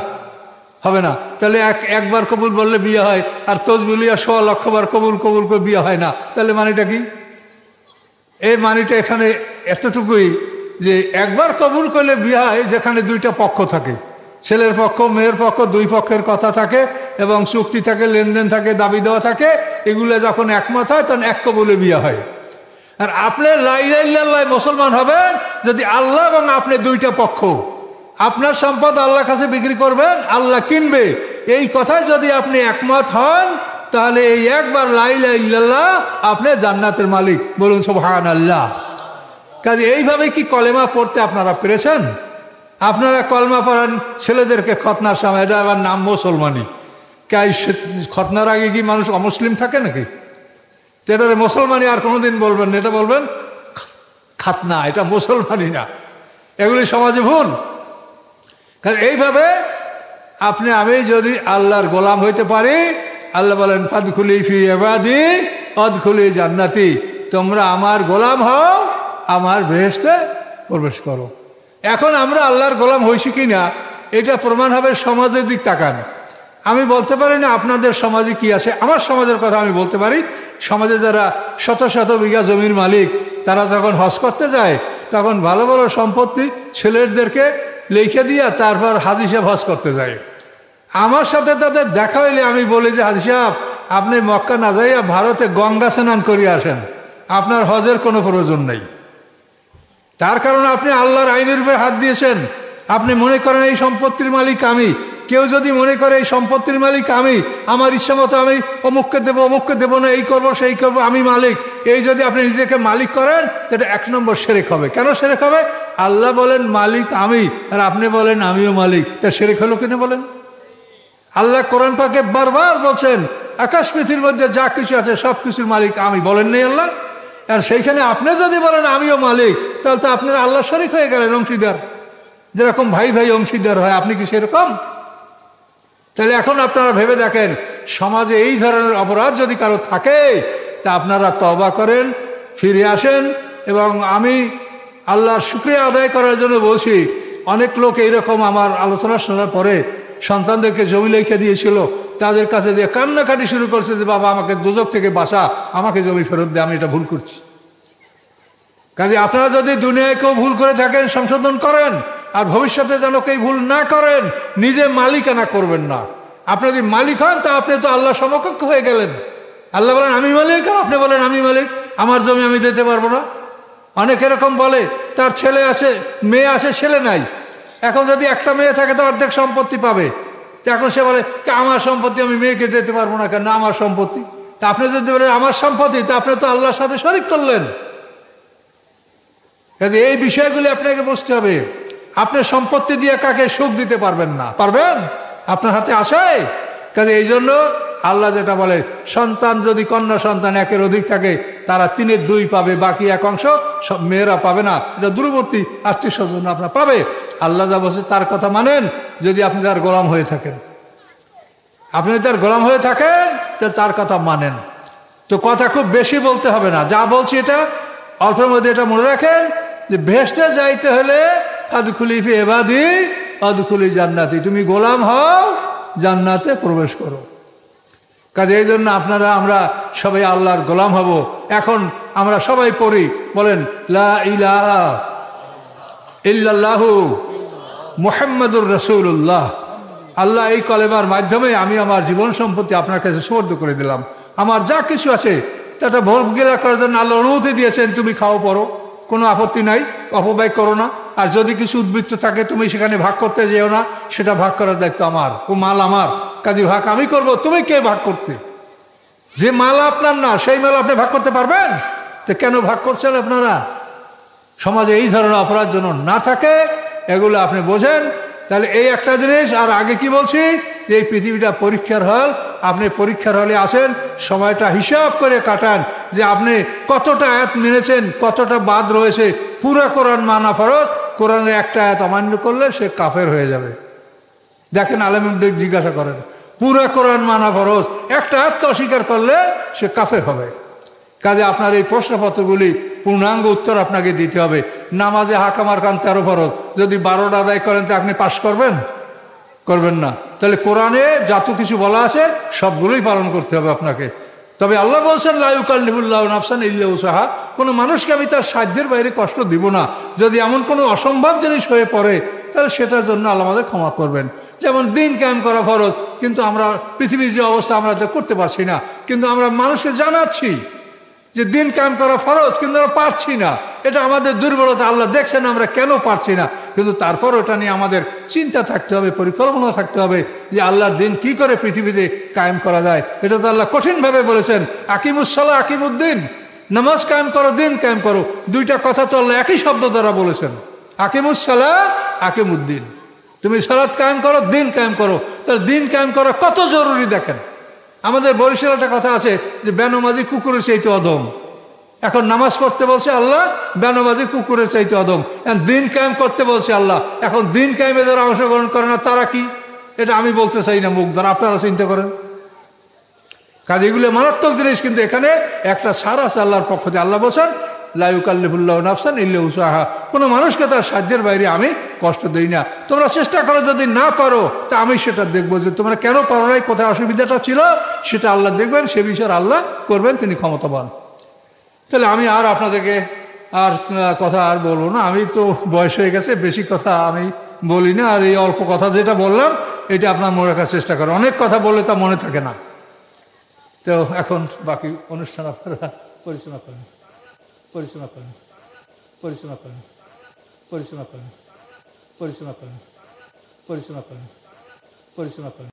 A: হবে না। তাহলে একবার কবুল বললে বিয়ে হয়, আর তসবিহ 1.25 লক্ষ বার কবুল কবুল করে বিয়ে হয় না। তাহলে মানেটা কি? এই মানেটা এখানে এতটুকুই যে একবার কবুল করলে বিয়ে হয় যেখানে 2টা পক্ষ থাকে, ছেলের পক্ষ মেয়ের পক্ষ, 2 পক্ষের কথা থাকে এবং চুক্তি থাকে, লেনদেন থাকে, দাবি দেওয়া থাকে। এগুলো যখন একমত হয় তখন এক কবুলে বিয়ে হয়। আর আপনি লা ইলাহা ইল্লাল্লাহ মুসলমান হবেন যদি আল্লাহ এবং আপনি 2টা পক্ষ, আপনার সম্পদ আল্লাহর কাছে বিক্রি করবেন, আল্লাহ কিনবে, এই কথায় যদি আপনি একমত হন, তাহলে এই একবার লা ইলাহা ইল্লাল্লাহ আপনি জান্নাতের মালিক। বলুন সুবহানাল্লাহ। কাজে এইভাবে কি কলেমা পড়তে আপনারা পেরেছেন? আপনারা কলমা পড়ান ছেলেদেরকে খতনার সময়, এটা আবার নাম মুসলমানি। খতনার আগে কি মানুষ অমুসলিম থাকে নাকি? এটা মুসলমানি আর কোনোদিন বলবেন না, এটা বলবেন খাতনা, এটা মুসলমানি না। এগুলি সমাজে ভুল। কারণ এইভাবে আপনি আমি যদি আল্লাহর গোলাম হইতে পারি, আল্লাহ বলেন ফাদখুলি ফি ইবাদি অদখুলি জান্নাতি, তোমরা আমার গোলাম হও, আমার বেহেশতে প্রবেশ করো। এখন আমরা আল্লাহর গোলাম হয়েছি কিনা এটা প্রমাণ হবে সমাজের দিক তাকান। আমি বলতে পারি না আপনাদের সমাজে কি আছে, আমার সমাজের কথা আমি বলতে পারি। সমাজে যারা শত শত বিঘা জমির মালিক, তারা যখন হজ করতে যায় তখন ভালো ভালো সম্পত্তি ছেলেদেরকে লিখে দিয়া তারপর হাজী সাহেব হজ করতে যায়। আমার সাথে তাদের দেখা হইলে আমি বলি যে হাজী সাহেব, আপনি মক্কা না যাইয়া ভারতে গঙ্গা স্নান করিয়ে আসেন, আপনার হজের কোনো প্রয়োজন নেই। তার কারণ আপনি আল্লাহর আইনের উপরে হাত দিয়েছেন। আপনি মনে করেন এই সম্পত্তির মালিক আমি। কেউ যদি মনে করে এই সম্পত্তির মালিক আমি, আমার ইচ্ছা মতো আমি অমুককে দেবো না, এই করবো সেই করবো, আমি মালিক, এই যদি আপনি নিজেকে মালিক করেন সেটা 1 নম্বর শিরক হবে। কেন শিরক হবে? আল্লাহ বলেন মালিক আমি, আর আপনি বলেন আমিও মালিক, তা শিরক হলো কিনা বলেন? আল্লাহ কোরআন পাকে বারবার বলছেন আকাশ পৃথিবীর মধ্যে যা কিছু আছে সব কিছুর মালিক আমি, বলেন নেই আল্লাহ? আর সেইখানে আপনি যদি বলেন আমিও মালিক, তাহলে তো আপনারা আল্লাহ শরীক হয়ে গেলেন, অংশীদার। যেরকম ভাই ভাই অংশীদার হয়, আপনি কি সেরকম? তাহলে এখন আপনারা ভেবে দেখেন, সমাজে এই ধরনের অপরাধ যদি কারো থাকে তা আপনারা তওবা করেন, ফিরে আসেন। এবং আমি আল্লাহর শুকরিয়া আদায় করার জন্য বলছি, অনেক লোক এইরকম আমার আলোচনা শোনার পরে সন্তানদেরকে জমি লিখে দিয়েছিল, তাদের কাছে দিয়ে কান্নাকাটি শুরু করছে যে বাবা আমাকে দোজখ থেকে বাঁচা, আমাকে জমি ফেরত দে, আমি এটা ভুল করছি। কাজে আপনারা যদি দুনিয়ায় কেউ ভুল করে থাকেন সংশোধন করেন, আর ভবিষ্যতে যেন কেউ ভুল না করেন, নিজে মালিকানা করবেন না। আপনি যদি মালিক হন তা আপনি তো আল্লাহ সমকক্ষ হয়ে গেলেন। আল্লাহ বলেন আমি মালিক, আর আপনি বলেন আমি মালিক, আমার জমি আমি দিতে পারবো না। অনেক এরকম বলে, তার ছেলে আছে, মেয়ে আছে, ছেলে নাই। এখন যদি একটা মেয়ে থাকে তো অর্ধেক সম্পত্তি পাবে। তো এখন সে বলে আমার সম্পত্তি আমি মেয়েকে দিতে পারবো না, কেন? আমার সম্পত্তি। তা আপনি যদি বলেন আমার সম্পত্তি, তা আপনি তো আল্লাহর সাথে শরীক করলেন। কাজে এই বিষয়গুলি আপনাকে বুঝতে হবে। আপনি সম্পত্তি দিয়ে কাকে সুখ দিতে পারবেন না, পারবেন? আপনার হাতে আসে। কাজে এই জন্য আল্লাহ যেটা বলে, সন্তান যদি কন্যা সন্তান 1-এর অধিক থাকে তারা 3-এর 2 পাবে, বাকি 1 অংশ সব মেয়েরা পাবে না। এটা দূরবর্তী আত্মীয় স্বজন আপনার পাবে। আল্লাহ যা বলছে তার কথা মানেন। যদি আপনি তার গোলাম হয়ে থাকেন, আপনি তার গোলাম হয়ে থাকেন, তাহলে তার কথা মানেন। তো কথা খুব বেশি বলতে হবে না, যা বলছি এটা অল্পের মধ্যে এটা মনে রাখেন যে বেহেশতে যাইতে হলে আদখুলি ফি ইবাদি আদখুলি জান্নাতি, তুমি গোলাম হও, জান্নাতে প্রবেশ করো। কাজে এই জন্য আপনারা আমরা সবাই আল্লাহর গোলাম হব। এখন আমরা সবাই পড়ি, বলেন লা ইলাহা ইল্লাল্লাহু মুহাম্মাদুর রাসূলুল্লাহ। আল্লাহ এই কলেমার মাধ্যমে আমি আমার জীবন সম্পত্তি আপনার কাছে সুপর্দ করে দিলাম। আমার যা কিছু আছে সেটা ভোগ গেলা করার জন্য আল্লাহ অনুমতি দিয়েছেন, তুমি খাও পড়ো, কোনো আপত্তি নাই, অপব্যয় করো না। আর যদি কিছু উদ্বৃত্ত থাকে তুমি সেখানে ভাগ করতে যেও না, সেটা ভাগ করার দায়িত্ব আমার, ও মাল আমার, কাজে ভাগ আমি করব, তুমি কে ভাগ করতে? যে মাল আপনার না সেই মাল আপনি ভাগ করতে পারবেন? তো কেন ভাগ করছেন আপনারা? সমাজে এই ধরনের অপরাধ যেন না থাকে, এগুলো আপনি বোঝেন। তাহলে এই একটা জিনিস। আর আগে কি বলছি, যে এই পৃথিবীটা পরীক্ষার হল। আপনি পরীক্ষার হলে আসেন, সময়টা হিসাব করে কাটান যে আপনি কতটা আয়াত মেনেছেন, কতটা বাদ রয়েছে। পুরো কোরআন মানা ফরজ, কোরআনের একটা আয়াত অমান্য করলে সে কাফের হয়ে যাবে। দেখেন আলেমদের জিজ্ঞাসা করেন, পুরো কোরআন মানা ফরজ, একটা আয়াতকে অস্বীকার করলে সে কাফের হবে। কাজে আপনার এই প্রশ্নপত্রগুলি পূর্ণাঙ্গ উত্তর আপনাকে দিতে হবে। নামাজে হাকামার কান 13 ফরজ, যদি 12টা আদায় করেন তো আপনি পাশ করবেন? করবেন না। তাহলে কোরআনে যত কিছু বলা আছে সবগুলোই পালন করতে হবে আপনাকে। তবে আল্লাহ বলছেন লা ইউকাল্লিফুল্লাহু নাফসান ইল্লা উসাহা, কোনো মানুষকে আমি তার সাধ্যের বাইরে কষ্ট দিব না। যদি এমন কোনো অসম্ভব জিনিস হয়ে পড়ে তাহলে সেটার জন্য আল্লাহ আমাদের ক্ষমা করবেন। যেমন দিন কায়েম করা ফরজ, কিন্তু আমরা পৃথিবীর যে অবস্থা আমরা তো করতে পারছি না, কিন্তু আমরা মানুষকে জানাচ্ছি যে দিন কায়েম করা ফরজ, কিন্তু আমরা পারছি না। এটা আমাদের দুর্বলতা, আল্লাহ দেখছেন আমরা কেন পারছি না। কিন্তু তারপর ওটা নিয়ে আমাদের চিন্তা থাকতে হবে, পরিকল্পনা থাকতে হবে যে আল্লাহর দিন কি করে পৃথিবীতে কায়েম করা যায়। এটা তো আল্লাহ কঠিনভাবে বলেছেন, আকিমুসসালাহ আকিমুদ্দিন, নামাজ কায়েম করো, দিন কায়েম করো। দুইটা কথা তো আল্লাহ একই শব্দ দ্বারা বলেছেন, আকিমুসসালাহ আকিমুদ্দিন। তুমি সালাত কায়েম করো, দিন কায়েম করো। তাহলে দিন কায়েম করা কত জরুরি দেখেন। আমাদের বরিশালে একটা কথা আছে যে বেনমাজি কুকুরের চাইতে অধম। এখন নামাজ পড়তে বলছে আল্লাহ, বেনমাজি কুকুরের চাইতে অধম। দিন কায়েম করতে বলছে আল্লাহ, এখন দিন কায়েমে যারা অংশগ্রহণ করে না তারা কি? এটা আমি বলতে চাই না মুখ দ্বারা, আপনারা চিন্তা করেন। কাজে এগুলো মারাত্মক জিনিস। কিন্তু এখানে একটা ছাড় আছে আল্লাহর পক্ষ থেকে। আল্লাহ বলছেন লা ইউকাল্লিফুল্লাহু নাফসান ইল্লা উসআহা, কোনো মানুষকে তার সাধ্যের বাইরে আমি কষ্ট দেই না। তোমরা চেষ্টা করো, যদি না পারো তা আমি সেটা দেখবো যে তোমরা কেন পারো নাই, কোথায় অসুবিধাটা ছিল সেটা আল্লাহ দেখবেন, সে বিষয়ে আল্লাহ করবেন, তিনি ক্ষমতাবান। তাহলে আমি আর আপনাদেরকে আর কথা আর বলবো না, আমি তো বয়স হয়ে গেছে, বেশি কথা আমি বলি না। আর এই অল্প কথা যেটা বললাম এটা আপনার মনে রাখার চেষ্টা করেন, অনেক কথা বললে তা মনে থাকে না। তো এখন বাকি অনুষ্ঠান আপনারা পরিচালনা করেন, পরিচালনা করেন, পরিচালনা করেন, পরিচালনা করেন, পরিচালনা করেন, পরিচালনা করেন, পরিচালনা করেন।